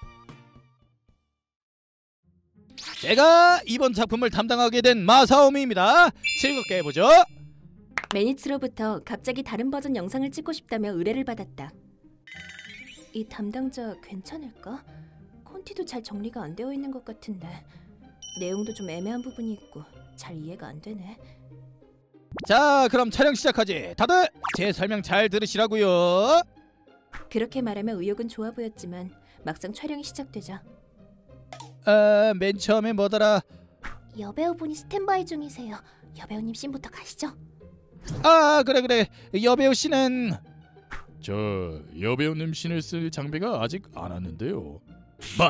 제가 이번 작품을 담당하게 된 마사오미입니다. 즐겁게 해보죠. 매니츠로부터 갑자기 다른 버전 영상을 찍고 싶다며 의뢰를 받았다. 이 담당자 괜찮을까? 콘티도 잘 정리가 안 되어 있는 것 같은데 내용도 좀 애매한 부분이 있고 잘 이해가 안 되네. 자, 그럼 촬영 시작하지. 다들 제 설명 잘 들으시라고요. 그렇게 말하면 의욕은 좋아 보였지만 막상 촬영이 시작되자 맨 처음에 뭐더라? 여배우분이 스탠바이 중이세요. 여배우님 씬부터 가시죠. 그래. 여배우 씨는 저 여배우님 신을 쓸 장비가 아직 안 왔는데요. 뭐?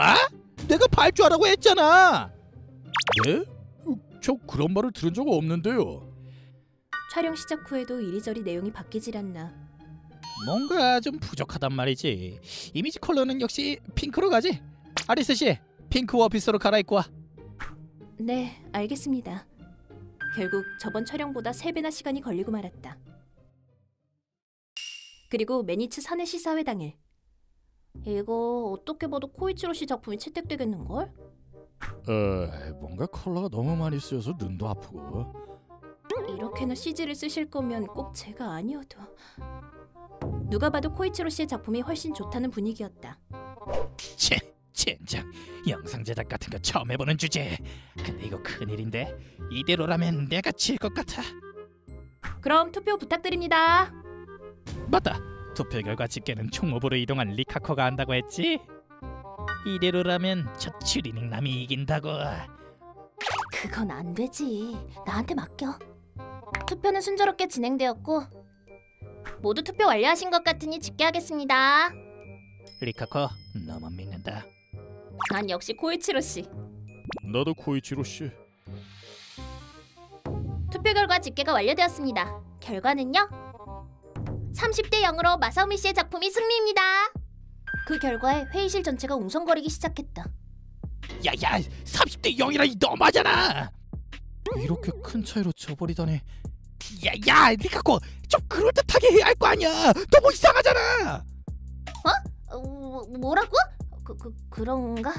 내가 발주하라고 했잖아. 네? 저 그런 말을 들은 적 없는데요. 촬영 시작 후에도 이리저리 내용이 바뀌질 않나. 뭔가 좀 부족하단 말이지. 이미지 컬러는 역시 핑크로 가지. 아리스 씨, 핑크 원피스로 갈아입고 와. 네, 알겠습니다. 결국 저번 촬영보다 3배나 시간이 걸리고 말았다. 그리고 매니츠 사내 시사회 당일. 이거 어떻게 봐도 코이치로 씨 작품이 채택되겠는걸? 뭔가 컬러가 너무 많이 쓰여서 눈도 아프고. 이렇게나 CG를 쓰실 거면 꼭 제가 아니어도. 누가 봐도 코이치로 씨의 작품이 훨씬 좋다는 분위기였다. 젠장, 영상 제작 같은 거 처음 해보는 주제. 근데 이거 큰일인데 이대로라면 내가 질 것 같아. 그럼 투표 부탁드립니다. 맞다, 투표 결과 집계는 총무부로 이동한 리카코가 한다고 했지? 이대로라면 저 추리닝 남이 이긴다고. 그건 안 되지. 나한테 맡겨. 투표는 순조롭게 진행되었고 모두 투표 완료하신 것 같으니 집계하겠습니다. 리카코, 너만 믿는다. 난 역시 코이치로 씨. 나도 코이치로 씨. 투표 결과 집계가 완료되었습니다. 결과는요? 30대 0으로 마사오미 씨의 작품이 승리입니다. 그 결과에 회의실 전체가 웅성거리기 시작했다. 야야, 30대 0이라 너무하잖아. 이렇게 큰 차이로 져버리다니. 야, 리카코, 좀 그럴듯하게 해야 할 거 아니야. 너무 이상하잖아. 뭐라고? 그런가?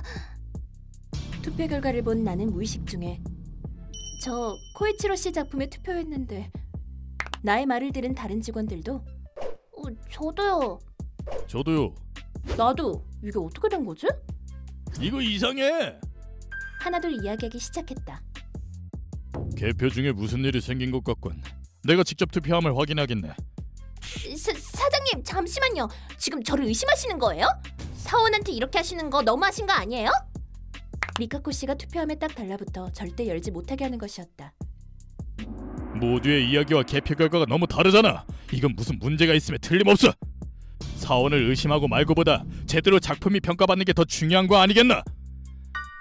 투표 결과를 본 나는 무의식 중에 저 코이치로 씨 작품에 투표했는데 나의 말을 들은 다른 직원들도 저도요. 저도요. 나도. 이게 어떻게 된 거지? 이거 이상해. 하나둘 이야기하기 시작했다. 개표 중에 무슨 일이 생긴 것 같군. 내가 직접 투표함을 확인하겠네. 사장님 잠시만요. 지금 저를 의심하시는 거예요? 사원한테 이렇게 하시는 거 너무하신 거 아니에요? 리카코 씨가 투표함에 딱 달라붙어 절대 열지 못하게 하는 것이었다. 모두의 이야기와 개표 결과가 너무 다르잖아. 이건 무슨 문제가 있음에 틀림없어. 사원을 의심하고 말고보다 제대로 작품이 평가받는 게 더 중요한 거 아니겠나?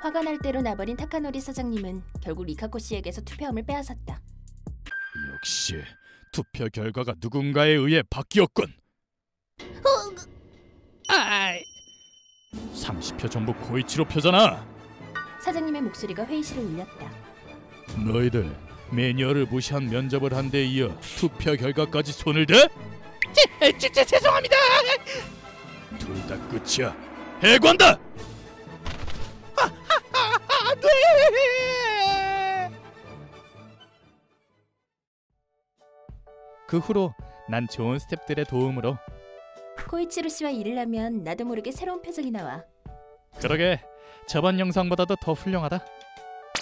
화가 날 대로 나버린 타카노리 사장님은 결국 리카코 씨에게서 투표함을 빼앗았다. 역시 투표 결과가 누군가에 의해 바뀌었군. 30표 전부 코이치로 표잖아. 사장님의 목소리가 회의실을 울렸다. 너희들 매니어를 무시한 면접을 한 데 이어 투표 결과까지 손을 대? 죄송합니다. 둘 다 끝이야. 해관다. 안돼. 그 후로 난 좋은 스태프들의 도움으로 코이치로 씨와 일을 하면 나도 모르게 새로운 표정이 나와. 그러게 저번 영상보다도 더 훌륭하다.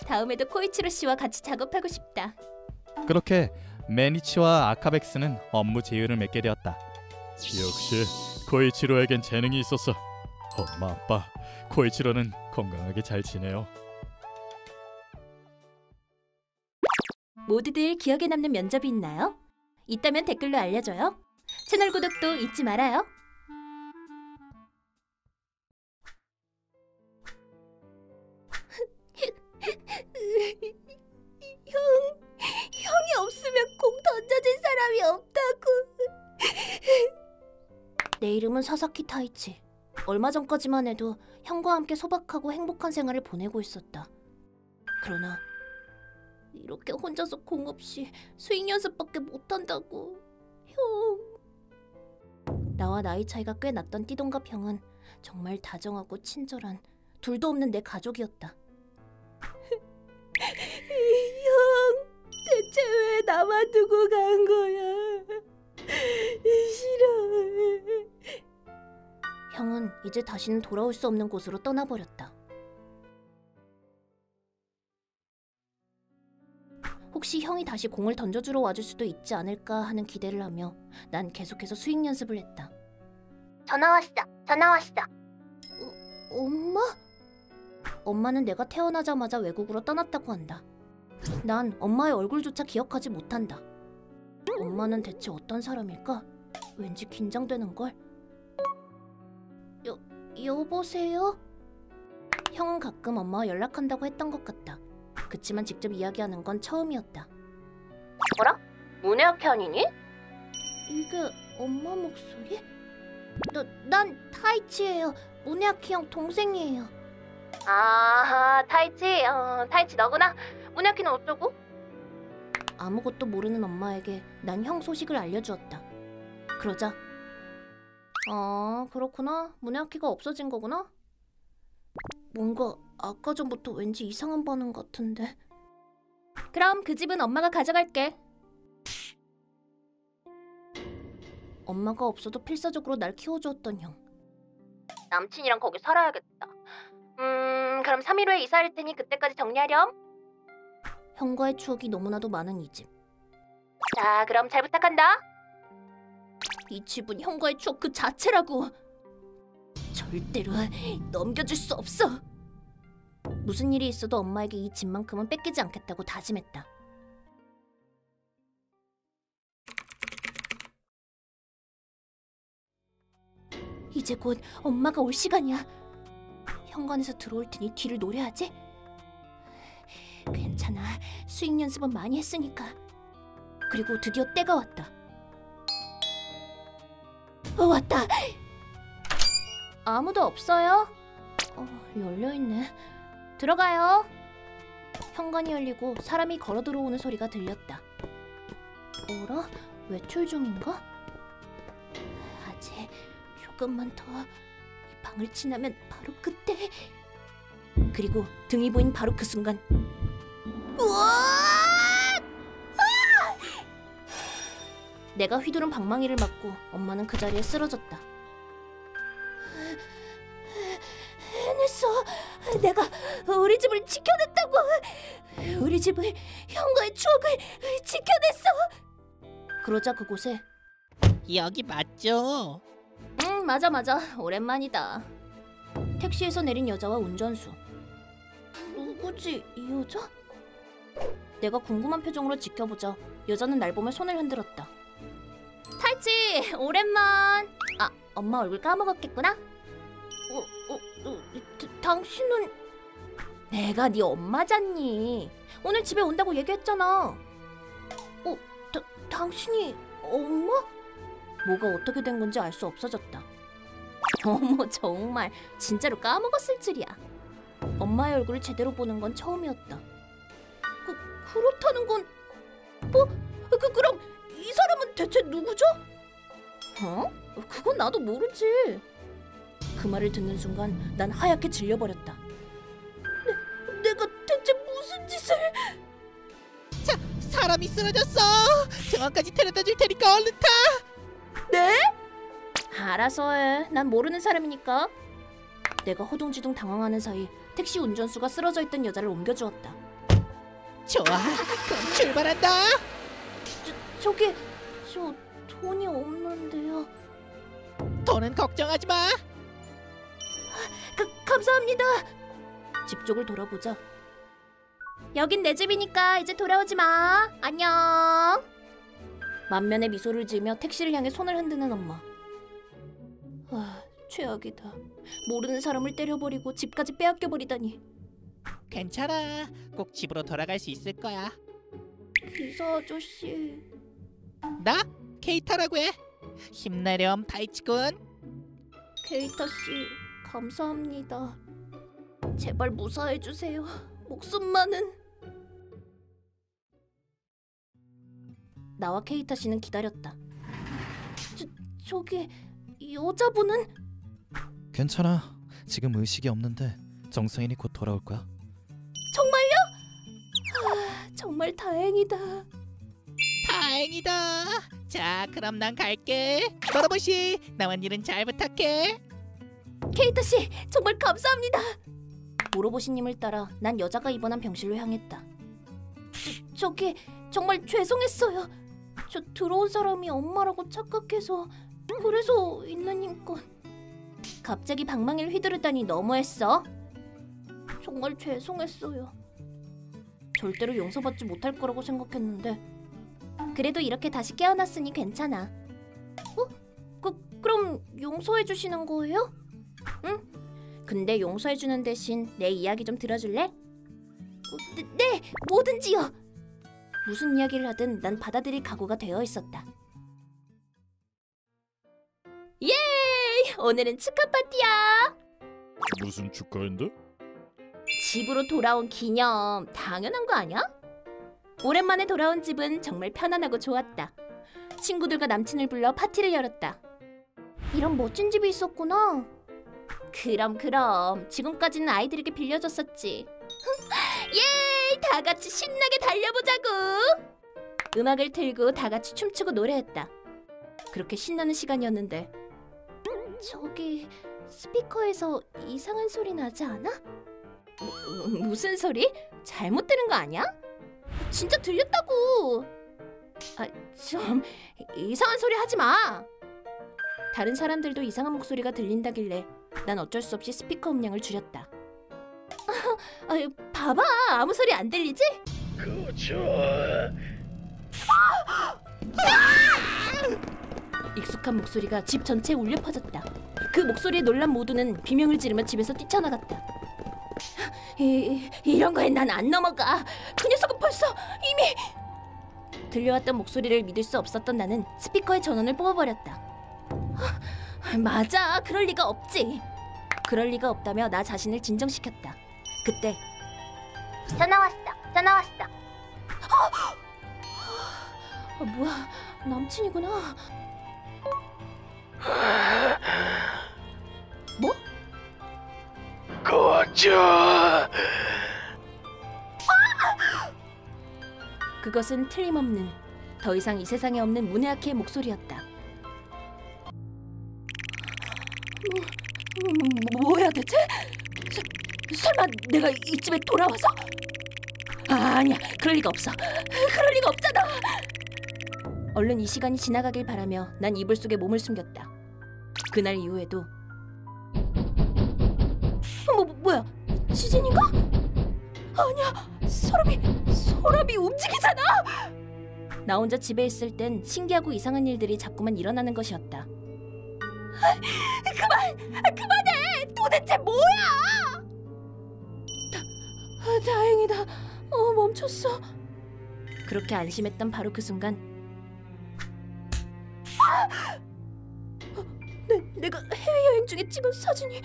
다음에도 코이치로 씨와 같이 작업하고 싶다. 그렇게 매니치와 아카벡스는 업무 제휴를 맺게 되었다. 역시 코이치로에겐 재능이 있었어. 엄마 아빠 코이치로는 건강하게 잘 지내요. 모두들 기억에 남는 면접이 있나요? 있다면 댓글로 알려줘요. 채널 구독도 잊지 말아요. 형이 없으면 공 던져줄 사람이 없다고. 내 이름은 사사키 타이치. 얼마 전까지만 해도 형과 함께 소박하고 행복한 생활을 보내고 있었다. 그러나 이렇게 혼자서 공 없이 스윙 연습밖에 못한다고. 형. 나와 나이 차이가 꽤 났던 띠동갑 형은 정말 다정하고 친절한 둘도 없는 내 가족이었다. 형, 대체 왜 나만 두고 간 거야? 싫어. 형은 이제 다시는 돌아올 수 없는 곳으로 떠나버렸다. 혹시 형이 다시 공을 던져주러 와줄 수도 있지 않을까 하는 기대를 하며 난 계속해서 스윙 연습을 했다. 전화 왔어. 엄마? 엄마는 내가 태어나자마자 외국으로 떠났다고 한다. 난 엄마의 얼굴조차 기억하지 못한다. 엄마는 대체 어떤 사람일까? 왠지 긴장되는걸. 여보세요? 형은 가끔 엄마와 연락한다고 했던 것 같다. 그치만 직접 이야기하는 건 처음이었다. 뭐라? 문혜아키 아니니? 이게 엄마 목소리? 난 타이치예요. 문혜아키 형 동생이에요. 아, 타이치 너구나. 문혜아키는 어쩌고? 아무것도 모르는 엄마에게 난 형 소식을 알려주었다. 그러자 그렇구나. 문혜아키가 없어진 거구나. 뭔가 아까 전부터 왠지 이상한 반응 같은데. 그럼 그 집은 엄마가 가져갈게. 엄마가 없어도 필사적으로 날 키워주었던 형. 남친이랑 거기 살아야겠다. 그럼 3일 후에 이사할 테니 그때까지 정리하렴. 형과의 추억이 너무나도 많은 이 집. 자, 그럼 잘 부탁한다. 이 집은 형과의 추억 그 자체라고. 절대로 넘겨줄 수 없어. 무슨 일이 있어도 엄마에게 이 집만큼은 뺏기지 않겠다고 다짐했다. 이제 곧 엄마가 올 시간이야. 현관에서 들어올 테니 뒤를 노려야지. 괜찮아. 스윙 연습은 많이 했으니까. 그리고 드디어 때가 왔다. 왔다. 아무도 없어요? 열려있네. 들어가요. 현관이 열리고 사람이 걸어 들어오는 소리가 들렸다. 어라? 외출 중인가? 아직 조금만 더. 이 방을 지나면 바로 그때. 그리고 등이 보인 바로 그 순간. 우와! 내가 휘두른 방망이를 맞고 엄마는 그 자리에 쓰러졌다. 해냈어. 내가 우리 집을 지켜냈다고. 우리 집을, 형과의 추억을 지켜냈어. 그러자 그곳에 여기 맞죠? 응, 맞아. 오랜만이다. 택시에서 내린 여자와 운전수. 누구지 이 여자? 내가 궁금한 표정으로 지켜보자 여자는 날 보며 손을 흔들었다. 타이치, 오랜만. 엄마 얼굴 까먹었겠구나. 당신은... 내가 네 엄마잖니. 오늘 집에 온다고 얘기했잖아. 당신이 엄마? 뭐가 어떻게 된 건지 알 수 없어졌다. 어머, 정말 진짜로 까먹었을 줄이야. 엄마의 얼굴을 제대로 보는 건 처음이었다. 그렇다는 건... 그럼 이 사람은 대체 누구죠? 그건 나도 모르지. 그 말을 듣는 순간 난 하얗게 질려버렸다. 내가 대체 무슨 짓을... 자, 사람이 쓰러졌어. 정원까지 데려다 줄 테니까 얼른 타. 네? 알아서 해. 난 모르는 사람이니까. 내가 허둥지둥 당황하는 사이 택시 운전수가 쓰러져 있던 여자를 옮겨주었다. 좋아, 그럼 출발한다. 저기... 저 돈이 없는데요. 돈은 걱정하지 마. 감사합니다. 집 쪽을 돌아보자. 여긴 내 집이니까 이제 돌아오지 마. 안녕. 만면에 미소를 지으며 택시를 향해 손을 흔드는 엄마. 최악이다. 모르는 사람을 때려버리고 집까지 빼앗겨버리다니. 괜찮아. 꼭 집으로 돌아갈 수 있을 거야. 기사 아저씨. 나 케이타라고 해. 힘내렴, 타이치군. 케이타 씨, 감사합니다. 제발 무사해 주세요. 목숨만은. 나와 케이타 씨는 기다렸다. 저기 여자분은? 괜찮아. 지금 의식이 없는데 정상인이 곧 돌아올 거야. 정말요? 정말 다행이다. 다행이다. 자, 그럼 난 갈게. 도로보 씨, 남은 일은 잘 부탁해. 케이타 씨, 정말 감사합니다. 모로보시님을 따라 난 여자가 입원한 병실로 향했다. 저기 정말 죄송했어요. 저 들어온 사람이 엄마라고 착각해서 그래서 있는 힘껏. 갑자기 방망이를 휘두르다니 너무했어. 정말 죄송했어요. 절대로 용서받지 못할 거라고 생각했는데 그래도 이렇게 다시 깨어났으니 괜찮아. 그럼 용서해 주시는 거예요? 응? 근데 용서해 주는 대신 내 이야기 좀 들어줄래? 네, 뭐든지요. 무슨 이야기를 하든 난 받아들일 각오가 되어 있었다. 예! 오늘은 축하 파티야. 무슨 축하인데? 집으로 돌아온 기념. 당연한 거 아니야? 오랜만에 돌아온 집은 정말 편안하고 좋았다. 친구들과 남친을 불러 파티를 열었다. 이런 멋진 집이 있었구나. 그럼 지금까지는 아이들에게 빌려줬었지. 예! 다 같이 신나게 달려보자고. 음악을 틀고 다 같이 춤추고 노래했다. 그렇게 신나는 시간이었는데 저기 스피커에서 이상한 소리 나지 않아? 무슨 소리? 잘못 들은 거 아니야? 진짜 들렸다고. 좀 이상한 소리 하지 마. 다른 사람들도 이상한 목소리가 들린다길래 난 어쩔 수 없이 스피커 음량을 줄였다. 봐봐, 아무 소리 안 들리지? 익숙한 목소리가 집 전체에 울려 퍼졌다. 그 목소리에 놀란 모두는 비명을 지르며 집에서 뛰쳐나갔다. 이런 거엔 난 안 넘어가. 그 녀석은 벌써 이미. 들려왔던 목소리를 믿을 수 없었던 나는 스피커의 전원을 뽑아버렸다. 맞아, 그럴 리가 없지. 그럴 리가 없다며 나 자신을 진정시켰다. 그때 전화 왔어. 뭐야, 남친이구나. 뭐? 꺼져. 그것은 틀림없는, 더 이상 이 세상에 없는 문혜아키의 목소리였다. 뭐야 대체? 설마 내가 이 집에 돌아와서? 아니야, 그럴 리가 없어. 그럴 리가 없잖아. 얼른 이 시간이 지나가길 바라며 난 이불 속에 몸을 숨겼다. 그날 이후에도 뭐야? 지진인가? 아니야, 서랍이 움직이잖아. 나 혼자 집에 있을 땐 신기하고 이상한 일들이 자꾸만 일어나는 것이었다. 그만해! 도대체 뭐야? 다행이다. 멈췄어. 그렇게 안심했던 바로 그 순간 내가 해외여행 중에 찍은 사진이.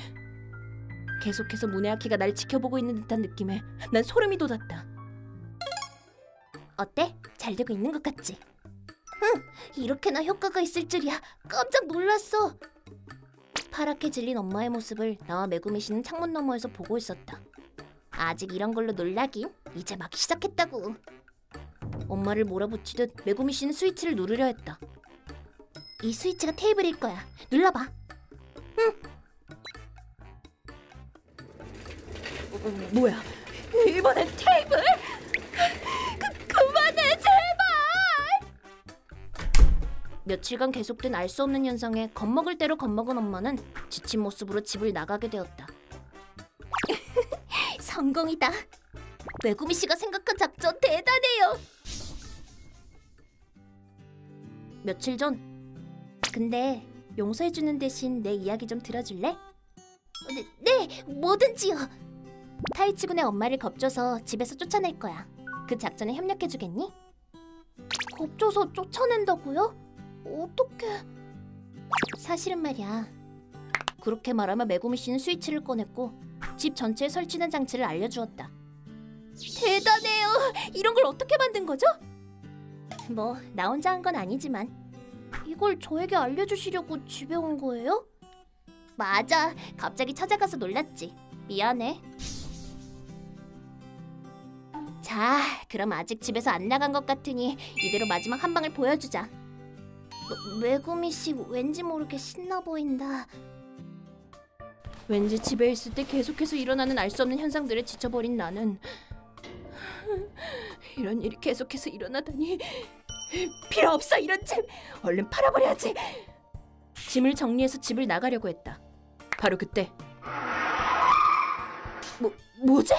계속해서 문혜아키가 날 지켜보고 있는 듯한 느낌에 난 소름이 돋았다. 어때? 잘 되고 있는 것 같지? 응, 이렇게나 효과가 있을 줄이야. 깜짝 놀랐어. 파랗게 질린 엄마의 모습을 나와 메구미 씨는 창문 너머에서 보고 있었다. 아직 이런 걸로 놀라긴? 이제 막 시작했다고. 엄마를 몰아붙이듯 메구미 씨는 스위치를 누르려 했다. 이 스위치가 테이블일 거야. 눌러봐. 뭐야? 이번엔 테이블? 그만해 제발! 며칠간 계속된 알 수 없는 현상에 겁먹을 대로 겁먹은 엄마는 지친 모습으로 집을 나가게 되었다. 성공이다. 메구미 씨가 생각한 작전 대단해요. 며칠 전, 근데 용서해주는 대신 내 이야기 좀 들어줄래? 네, 뭐든지요. 타이치군의 엄마를 겁줘서 집에서 쫓아낼 거야. 그 작전에 협력해주겠니? 겁줘서 쫓아낸다고요? 어떻게? 사실은 말이야, 그렇게 말하며 메구미 씨는 스위치를 꺼냈고 집 전체에 설치된 장치를 알려주었다. 대단해요. 이런 걸 어떻게 만든 거죠? 뭐 나 혼자 한 건 아니지만. 이걸 저에게 알려주시려고 집에 온 거예요? 맞아. 갑자기 찾아가서 놀랐지. 미안해. 자, 그럼 아직 집에서 안 나간 것 같으니 이대로 마지막 한 방을 보여주자. 메구미 씨 왠지 모르게 신나 보인다. 왠지 집에 있을 때 계속해서 일어나는 알 수 없는 현상들에 지쳐버린 나는 이런 일이 계속해서 일어나다니 필요 없어. 이런 짐 얼른 팔아버려야지. 짐을 정리해서 집을 나가려고 했다. 바로 그때 뭐지?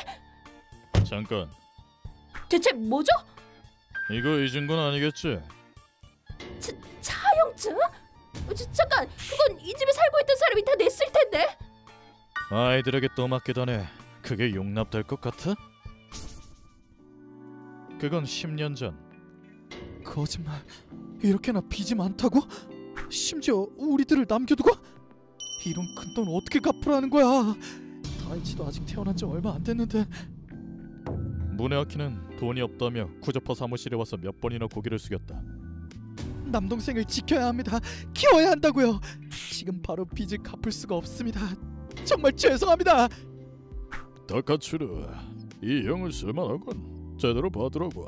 잠깐. 대체 뭐죠? 이거 잊은 건 아니겠지? 차용증? 잠깐, 그건 이 집에 살고 있던 사람이 다 냈을 텐데. 아이들에게 떠맡기다네. 그게 용납될 것 같아? 그건 10년 전. 거짓말. 이렇게나 빚이 많다고? 심지어 우리들을 남겨두고? 이런 큰 돈 어떻게 갚으라는 거야? 다이치도 아직 태어난 지 얼마 안 됐는데. 무네아키는 돈이 없다며 쿠저퍼 사무실에 와서 몇 번이나 고개를 숙였다. 남동생을 지켜야 합니다. 키워야 한다고요. 지금 바로 빚을 갚을 수가 없습니다. 정말 죄송합니다. 다카츠루, 이 형은 쓸만하군. 제대로 봐두라고.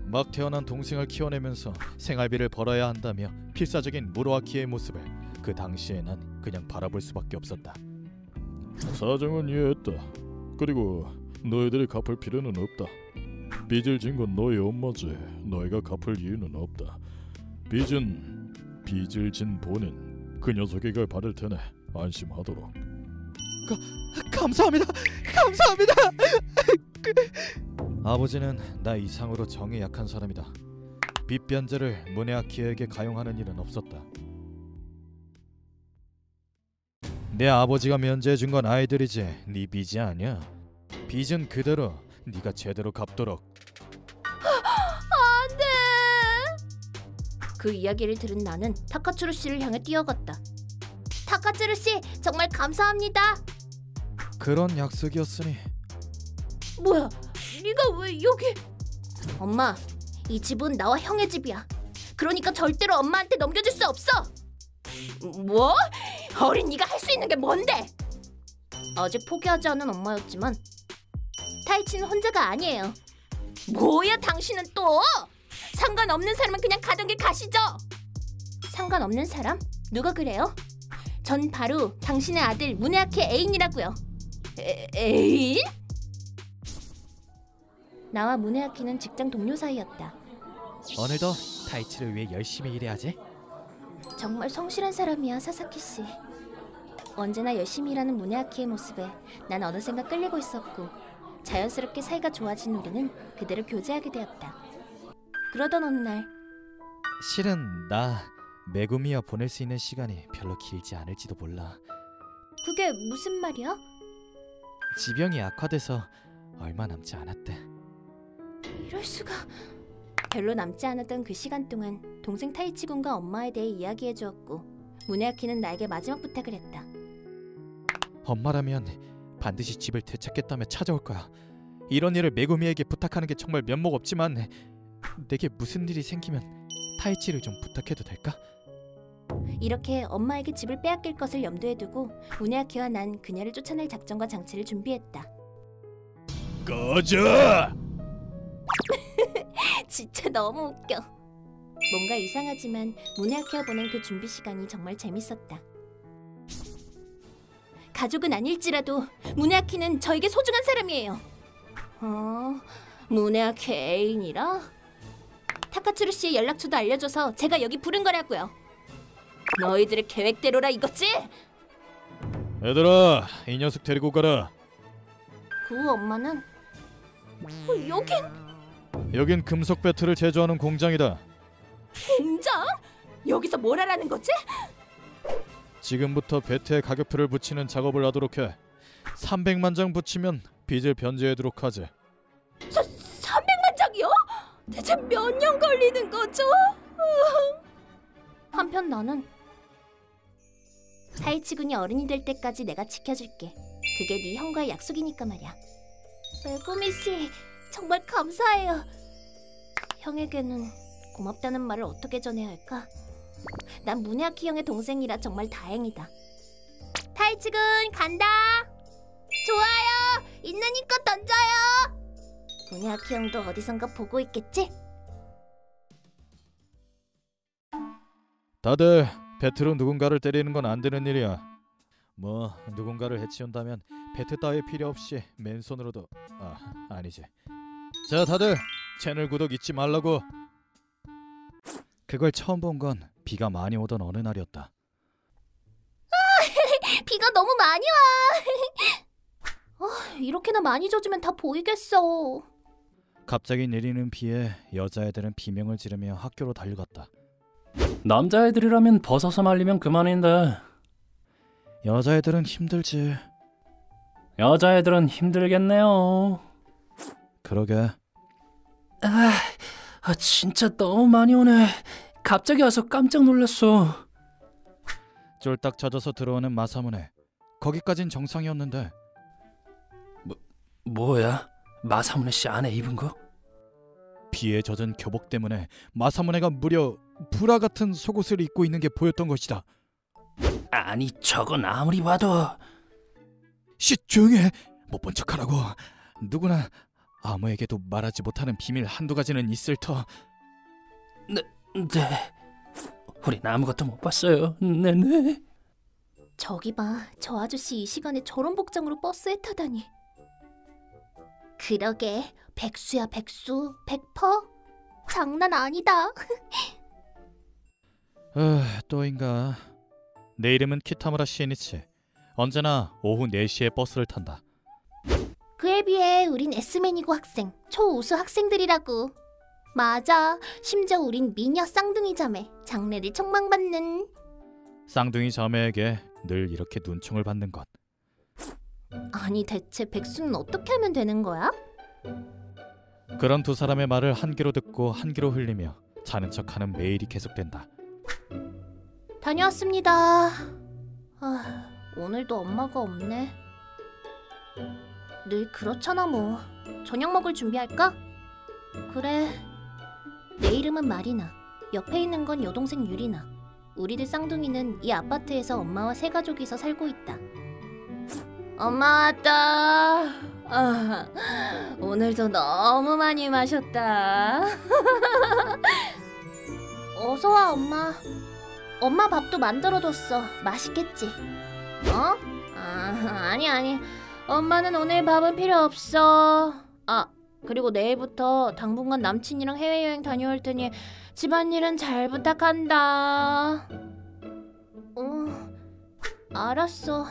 막 태어난 동생을 키워내면서 생활비를 벌어야 한다며 필사적인 무로아키의 모습을 그 당시에 난 그냥 바라볼 수밖에 없었다. 사정은 이해했다. 그리고 너희들이 갚을 필요는 없다. 빚을 진 건 너희 엄마지. 너희가 갚을 이유는 없다. 빚을 진 본인, 그 녀석에게 받을 테네. 안심하도록. 감사합니다. 감사합니다. 아버지는 나 이상으로 정이 약한 사람이다. 빚 변제를 무네아키에게 가용하는 일은 없었다. 내 아버지가 면제해 준 건 아이들이지 네 빚이 아니야. 빚은 그대로 네가 제대로 갚도록. 안 돼. 그 이야기를 들은 나는 타카츠루 씨를 향해 뛰어갔다. 타카츠루 씨, 정말 감사합니다. 그런 약속이었으니. 뭐야? 네가 왜 여기? 엄마, 이 집은 나와 형의 집이야. 그러니까 절대로 엄마한테 넘겨줄 수 없어. 뭐? 어린이가 할 수 있는 게 뭔데? 아직 포기하지 않은 엄마였지만 타이치는 혼자가 아니에요. 뭐야 당신은 또? 상관없는 사람은 그냥 가던 길 가시죠. 상관없는 사람? 누가 그래요? 전 바로 당신의 아들 무네아키 애인이라고요. 애인? 나와 무네아키는 직장 동료 사이였다. 오늘도 타이치를 위해 열심히 일해야지. 정말 성실한 사람이야, 사사키 씨. 언제나 열심히 일하는 무네아키의 모습에 난 어느샌가 끌리고 있었고 자연스럽게 사이가 좋아진 우리는 그대로 교제하게 되었다. 그러던 어느 날 실은 나 메구미와 보낼 수 있는 시간이 별로 길지 않을지도 몰라. 그게 무슨 말이야? 지병이 악화돼서 얼마 남지 않았대. 이럴 수가. 별로 남지 않았던 그 시간 동안 동생 타이치 군과 엄마에 대해 이야기해 주었고 무네아키는 나에게 마지막 부탁을 했다. 엄마라면 반드시 집을 되찾겠다며 찾아올 거야. 이런 일을 메구미에게 부탁하는 게 정말 면목 없지만 내게 무슨 일이 생기면 타이치를 좀 부탁해도 될까? 이렇게 엄마에게 집을 빼앗길 것을 염두에 두고 무네아키와 난 그녀를 쫓아낼 작전과 장치를 준비했다. 꺼져! 진짜 너무 웃겨. 뭔가 이상하지만 무네아키와 보낸 그 준비 시간이 정말 재밌었다. 가족은 아닐지라도 무네아키는 저에게 소중한 사람이에요. 무네아키 애인이라? 타카츠루 씨의 연락처도 알려줘서 제가 여기 부른 거라고요. 너희들의 계획대로라 이거지? 얘들아, 이 녀석 데리고 가라. 그 엄마는 여긴 금속 배트를 제조하는 공장이다. 공장? 여기서 뭘 하라는 거지? 지금부터 배트에 가격표를 붙이는 작업을 하도록 해. 300만 장 붙이면 빚을 변제하도록 하지. 300만 장이요? 대체 몇 년 걸리는 거죠? 한편 나는 타이치군이 어른이 될 때까지 내가 지켜줄게. 그게 네 형과의 약속이니까 말이야. 메구미 씨, 정말 감사해요. 형에게는 고맙다는 말을 어떻게 전해야 할까? 난 무네아키 형의 동생이라 정말 다행이다. 타이치군 간다. 좋아요. 있는 힘껏 던져요. 무네아키 형도 어디선가 보고 있겠지? 다들 배트로 누군가를 때리는 건 안 되는 일이야. 뭐 누군가를 해치운다면 배트 따위 필요 없이 맨손으로도 아니지. 자 다들 채널 구독 잊지 말라고. 그걸 처음 본 건 비가 많이 오던 어느 날이었다. 비가 너무 많이 와. 이렇게나 많이 젖으면 다 보이겠어. 갑자기 내리는 비에 여자애들은 비명을 지르며 학교로 달려갔다. 남자애들이라면 벗어서 말리면 그만인데 여자애들은 힘들지. 여자애들은 힘들겠네요. 그러게. 진짜 너무 많이 오네. 갑자기 와서 깜짝 놀랐어. 쫄딱 젖어서 들어오는 마사무네. 거기까진 정상이었는데. 뭐야? 마사무네 씨 안에 입은 거? 비에 젖은 교복 때문에 마사무네가 무려 브라 같은 속옷을 입고 있는 게 보였던 것이다. 아니 저건 아무리 봐도. 조용히 해. 못 본 척하라고. 누구나 아무에게도 말하지 못하는 비밀 한두 가지는 있을 터. 네. 우린 아무것도 못 봤어요. 네네. 저기 봐. 저 아저씨 이 시간에 저런 복장으로 버스에 타다니. 그러게. 백수야 백수. 100%? 장난 아니다. 또인가. 내 이름은 키타무라 시에니치. 언제나 오후 4시에 버스를 탄다. 그에 비해 우린 S맨이고 학생, 초우수 학생들이라고. 맞아. 심지어 우린 미녀 쌍둥이 자매, 장래를 촉망받는. 쌍둥이 자매에게 늘 이렇게 눈총을 받는 것. 아니 대체 백수는 어떻게 하면 되는 거야? 그런 두 사람의 말을 한 귀로 듣고 한 귀로 흘리며 자는 척하는 매일이 계속된다. 다녀왔습니다. 오늘도 엄마가 없네. 늘 그렇잖아 뭐. 저녁 먹을 준비할까? 그래. 내 이름은 마리나. 옆에 있는 건 여동생 유리나. 우리들 쌍둥이는 이 아파트에서 엄마와 세 가족이서 살고 있다. 엄마 왔다. 오늘도 너무 많이 마셨다. 어서 와 엄마. 엄마 밥도 만들어뒀어. 맛있겠지? 아니. 엄마는 오늘 밥은 필요 없어. 그리고 내일부터 당분간 남친이랑 해외여행 다녀올 테니 집안일은 잘 부탁한다. 알았어.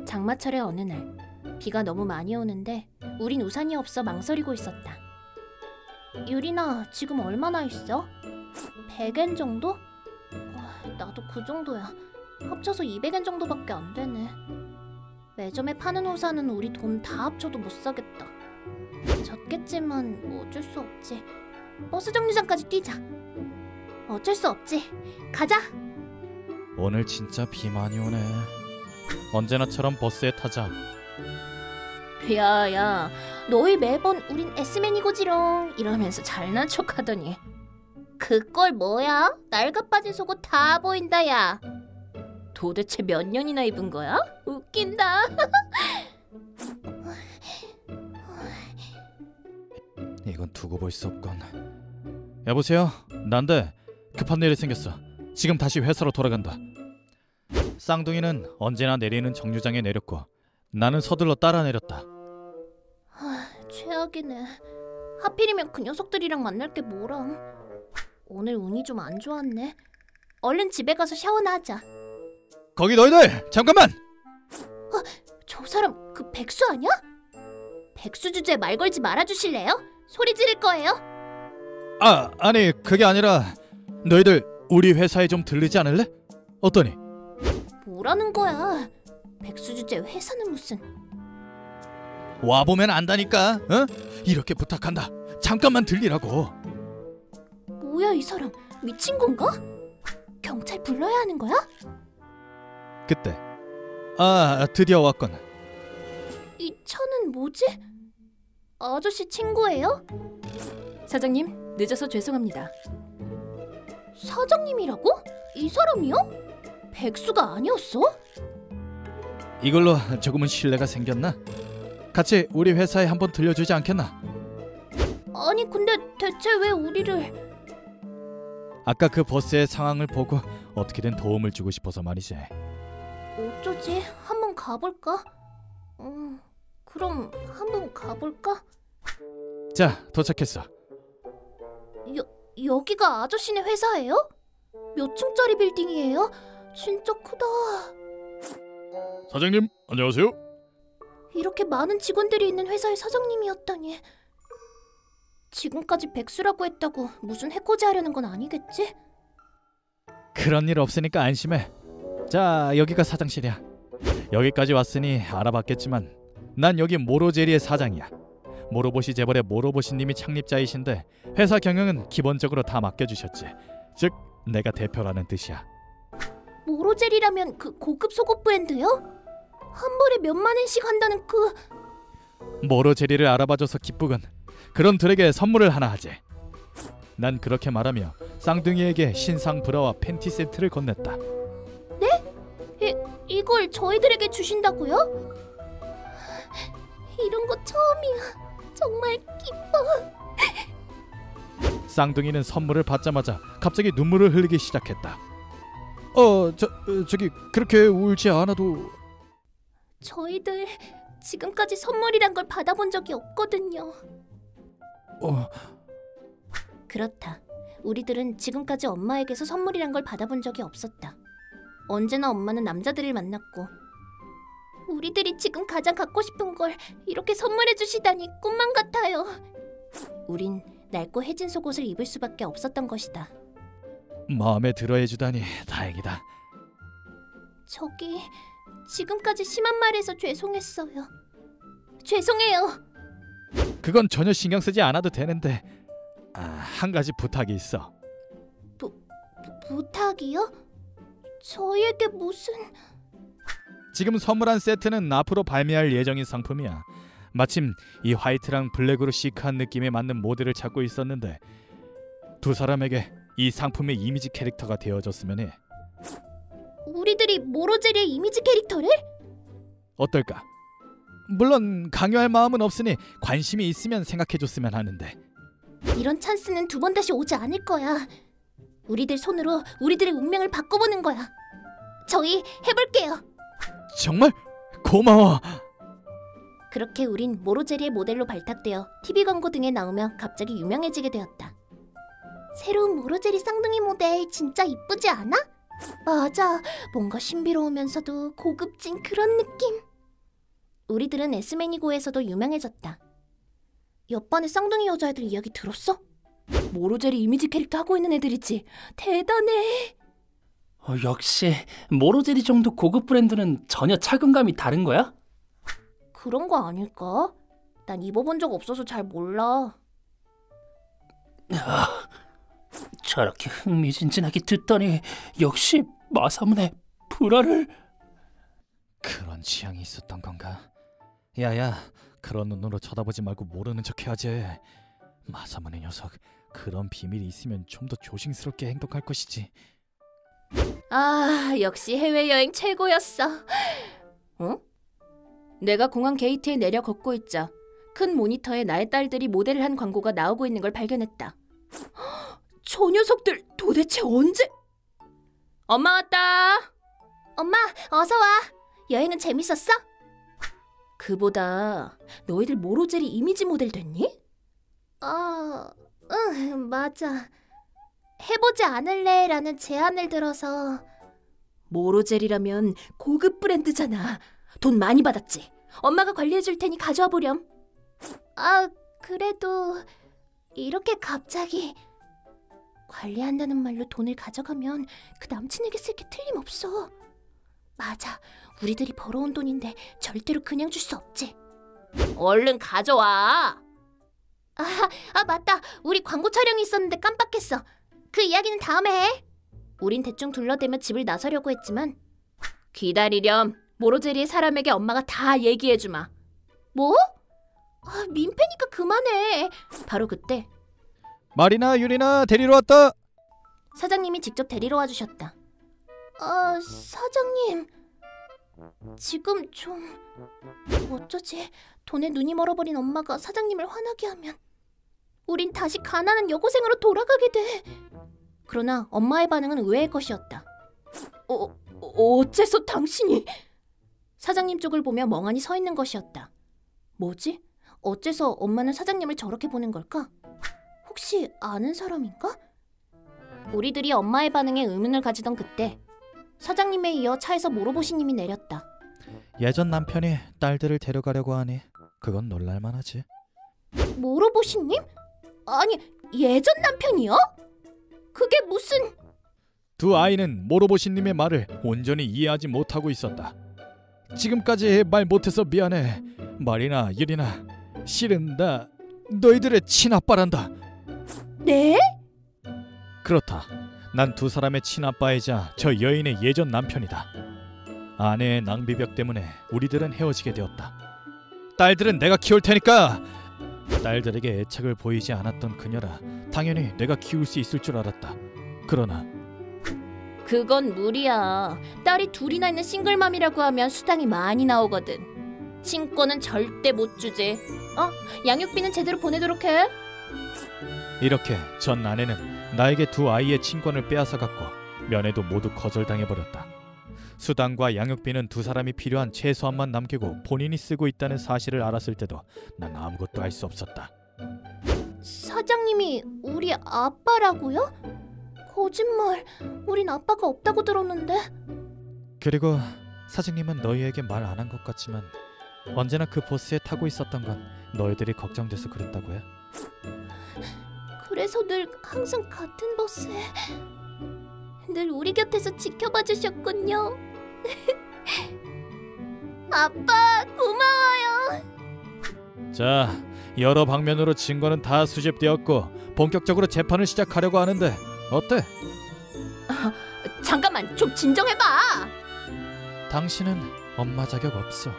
장마철의 어느 날 비가 너무 많이 오는데 우린 우산이 없어 망설이고 있었다. 유리나 지금 얼마나 있어? 100엔 정도? 나도 그 정도야. 합쳐서 200엔 정도밖에 안 되네. 매점에 파는 우산은 우리 돈 다 합쳐도 못 사겠다. 졌겠지만 뭐 어쩔 수 없지. 버스 정류장까지 뛰자. 어쩔 수 없지. 가자. 오늘 진짜 비 많이 오네. 언제나처럼 버스에 타자. 야야, 너희 매번 우린 S맨이고지롱 이러면서 잘난 척하더니 그걸 뭐야? 낡아 빠진 속옷 다 보인다 야. 도대체 몇 년이나 입은 거야? 웃긴다. 이건 두고 볼 수 없건. 여보세요? 난데 급한 일이 생겼어. 지금 다시 회사로 돌아간다. 쌍둥이는 언제나 내리는 정류장에 내렸고 나는 서둘러 따라 내렸다. 최악이네. 하필이면 그 녀석들이랑 만날 게 뭐람. 오늘 운이 좀 안 좋았네. 얼른 집에 가서 샤워나 하자. 거기 너희들! 잠깐만! 저 사람 그 백수 아니야? 백수 주제에 말 걸지 말아주실래요? 소리 지를 거예요. 아니 그게 아니라 너희들 우리 회사에 좀 들르지 않을래? 어떠니? 뭐라는 거야? 백수 주제 회사는 무슨. 와보면 안다니까. 이렇게 부탁한다. 잠깐만 들리라고. 뭐야 이 사람 미친 건가? 경찰 불러야 하는 거야? 그때 드디어 왔군. 이 차는 뭐지? 아저씨 친구예요? 사장님, 늦어서 죄송합니다. 사장님이라고? 이 사람이요? 백수가 아니었어? 이걸로 조금은 신뢰가 생겼나? 같이 우리 회사에 한번 들려주지 않겠나? 아니 근데 대체 왜 우리를... 아까 그 버스의 상황을 보고 어떻게든 도움을 주고 싶어서 말이지. 어쩌지? 한번 가볼까? 그럼 한번 가볼까? 자, 도착했어. 여기가 아저씨네 회사예요? 몇 층짜리 빌딩이에요? 진짜 크다. 사장님, 안녕하세요. 이렇게 많은 직원들이 있는 회사의 사장님이었다니. 지금까지 백수라고 했다고 무슨 해코지 하려는 건 아니겠지? 그런 일 없으니까 안심해. 자, 여기가 사장실이야. 여기까지 왔으니 알아봤겠지만 난 여기 모로제리의 사장이야. 모로보시 재벌의 모로보시님이 창립자이신데 회사 경영은 기본적으로 다 맡겨주셨지. 즉 내가 대표라는 뜻이야. 모로젤이라면 그 고급 속옷 브랜드요? 한 벌에 몇만 원씩 한다는 그... 모로제리를 알아봐줘서 기쁘군. 그런 들에게 선물을 하나 하지. 난 그렇게 말하며 쌍둥이에게 신상 브라와 팬티 세트를 건넸다. 네? 이걸 저희들에게 주신다고요? 이런 거 처음이야. 정말 기뻐. 쌍둥이는 선물을 받자마자 갑자기 눈물을 흘리기 시작했다. 저기 그렇게 울지 않아도... 저희들 지금까지 선물이란 걸 받아본 적이 없거든요. 그렇다. 우리들은 지금까지 엄마에게서 선물이란 걸 받아본 적이 없었다. 언제나 엄마는 남자들을 만났고 우리들이 지금 가장 갖고 싶은 걸 이렇게 선물해 주시다니 꿈만 같아요. 우린 낡고 해진 속옷을 입을 수밖에 없었던 것이다. 마음에 들어 해주다니 다행이다. 저기 지금까지 심한 말해서 죄송했어요. 죄송해요. 그건 전혀 신경 쓰지 않아도 되는데 한 가지 부탁이 있어. 부탁이요? 저희에게 무슨... 지금 선물한 세트는 앞으로 발매할 예정인 상품이야. 마침 이 화이트랑 블랙으로 시크한 느낌에 맞는 모델을 찾고 있었는데 두 사람에게 이 상품의 이미지 캐릭터가 되어줬으면 해. 우리들이 모로제리의 이미지 캐릭터를? 어떨까? 물론 강요할 마음은 없으니 관심이 있으면 생각해줬으면 하는데. 이런 찬스는 두 번 다시 오지 않을 거야. 우리들 손으로 우리들의 운명을 바꿔보는 거야. 저희 해볼게요. 정말? 고마워. 그렇게 우린 모로제리의 모델로 발탁되어 TV 광고 등에 나오며 갑자기 유명해지게 되었다. 새로운 모로제리 쌍둥이 모델 진짜 이쁘지 않아? 맞아. 뭔가 신비로우면서도 고급진 그런 느낌. 우리들은 에스메니고에서도 유명해졌다. 옆반의 쌍둥이 여자애들 이야기 들었어? 모로제리 이미지 캐릭터 하고 있는 애들이지. 대단해. 역시 모로제리 정도 고급 브랜드는 전혀 착용감이 다른 거야? 그런 거 아닐까? 난 입어본 적 없어서 잘 몰라. 저렇게 흥미진진하게 듣더니 역시 마사문의 불화를... 그런 취향이 있었던 건가? 야야, 그런 눈으로 쳐다보지 말고 모르는 척 해야지. 마사문의 녀석, 그런 비밀이 있으면 좀 더 조심스럽게 행동할 것이지. 역시 해외여행 최고였어. 내가 공항 게이트에 내려 걷고 있자 큰 모니터에 나의 딸들이 모델을 한 광고가 나오고 있는 걸 발견했다. 저 녀석들 도대체 언제... 엄마 왔다. 엄마, 어서 와. 여행은 재밌었어? 그보다 너희들 모로제리 이미지 모델 됐니? 응, 맞아. 해보지 않을래? 라는 제안을 들어서. 모로제리라면 고급 브랜드잖아. 돈 많이 받았지? 엄마가 관리해줄 테니 가져와 보렴. 그래도 이렇게 갑자기... 관리한다는 말로 돈을 가져가면 그 남친에게 쓸 게 틀림없어. 맞아. 우리들이 벌어온 돈인데 절대로 그냥 줄 수 없지. 얼른 가져와. 맞다. 우리 광고 촬영이 있었는데 깜빡했어. 그 이야기는 다음에 해. 우린 대충 둘러대며 집을 나서려고 했지만 기다리렴. 모로제리의 사람에게 엄마가 다 얘기해주마. 뭐? 민폐니까 그만해. 바로 그때 마리나, 유리나 데리러 왔다. 사장님이 직접 데리러 와주셨다. 사장님. 지금 좀... 어쩌지? 돈에 눈이 멀어버린 엄마가 사장님을 화나게 하면 우린 다시 가난한 여고생으로 돌아가게 돼. 그러나 엄마의 반응은 의외의 것이었다. 어째서 당신이... 사장님 쪽을 보며 멍하니 서 있는 것이었다. 뭐지? 어째서 엄마는 사장님을 저렇게 보는 걸까? 혹시 아는 사람인가? 우리들이 엄마의 반응에 의문을 가지던 그때 사장님에 이어 차에서 모로보시님이 내렸다. 예전 남편이 딸들을 데려가려고 하니 그건 놀랄만하지. 모로보시님? 아니, 예전 남편이요? 그게 무슨... 두 아이는 모로보시님의 말을 온전히 이해하지 못하고 있었다. 지금까지 말 못해서 미안해. 마리나, 유리나, 실은 나 너희들의 친아빠란다. 네? 그렇다. 난 두 사람의 친아빠이자 저 여인의 예전 남편이다. 아내의 낭비벽 때문에 우리들은 헤어지게 되었다. 딸들은 내가 키울 테니까. 딸들에게 애착을 보이지 않았던 그녀라 당연히 내가 키울 수 있을 줄 알았다. 그러나 그건 무리야. 딸이 둘이나 있는 싱글맘이라고 하면 수당이 많이 나오거든. 친권은 절대 못 주지. 양육비는 제대로 보내도록 해. 이렇게 전 아내는 나에게 두 아이의 친권을 빼앗아갔고 면회도 모두 거절당해버렸다. 수당과 양육비는 두 사람이 필요한 최소한만 남기고 본인이 쓰고 있다는 사실을 알았을 때도 난 아무것도 할 수 없었다. 사장님이 우리 아빠라고요? 거짓말. 우린 아빠가 없다고 들었는데. 그리고 사장님은 너희에게 말 안 한 것 같지만 언제나 그 버스에 타고 있었던 건 너희들이 걱정돼서 그랬다고 해. 그래서 늘 항상 같은 버스에 늘 우리 곁에서 지켜봐 주셨군요. 아빠 고마워요. 자, 여러 방면으로 증거는 다 수집되었고 본격적으로 재판을 시작하려고 하는데 어때? 잠깐만, 좀 진정해봐. 당신은 엄마 자격 없어.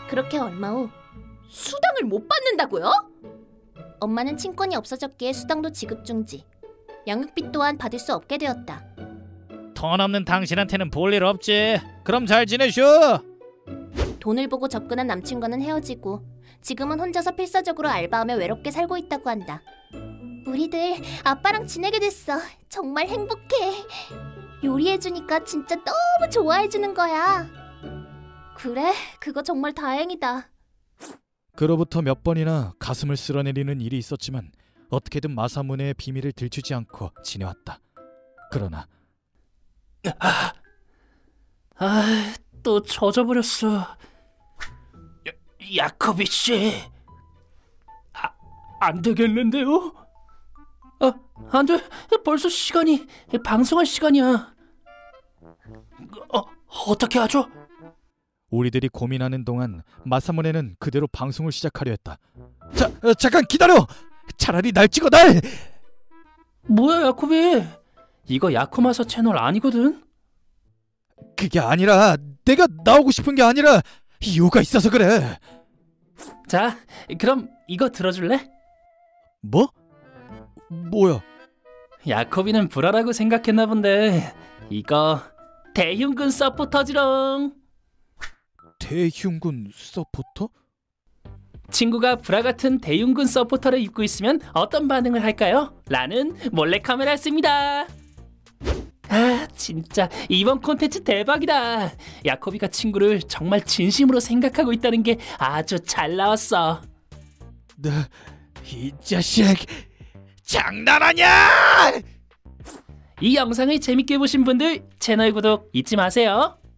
그렇게 얼마 후 수당을 못 받는다고요? 엄마는 친권이 없어졌기에 수당도 지급 중지. 양육비 또한 받을 수 없게 되었다. 돈 없는 당신한테는 볼 일 없지. 그럼 잘 지내쇼. 돈을 보고 접근한 남친과는 헤어지고 지금은 혼자서 필사적으로 알바하며 외롭게 살고 있다고 한다. 우리들 아빠랑 지내게 됐어. 정말 행복해. 요리해주니까 진짜 너무 좋아해주는 거야. 그래, 그거 정말 다행이다. 그로부터 몇 번이나 가슴을 쓸어내리는 일이 있었지만 어떻게든 마사무네의 비밀을 들추지 않고 지내왔다. 그러나 또 젖어버렸어. 야코비 씨, 안 되겠는데요? 안 돼. 벌써 시간이 방송할 시간이야. 어떻게 하죠? 우리들이 고민하는 동안 마사무네는 그대로 방송을 시작하려 했다. 잠깐 기다려. 차라리 날 찍어 날. 뭐야 야코비? 이거 야코마사 채널 아니거든? 그게 아니라 내가 나오고 싶은 게 아니라 이유가 있어서 그래. 자, 그럼 이거 들어줄래? 뭐? 뭐야? 야코비는 불화라고 생각했나 본데 이거 대흉근 서포터지롱. 대흉근 서포터? 친구가 브라 같은 대흉근 서포터를 입고 있으면 어떤 반응을 할까요? 라는 몰래카메라를 씁니다. 진짜 이번 콘텐츠 대박이다. 야코비가 친구를 정말 진심으로 생각하고 있다는 게 아주 잘 나왔어. 이 자식 장난하냐? 이 영상을 재밌게 보신 분들 채널 구독 잊지 마세요.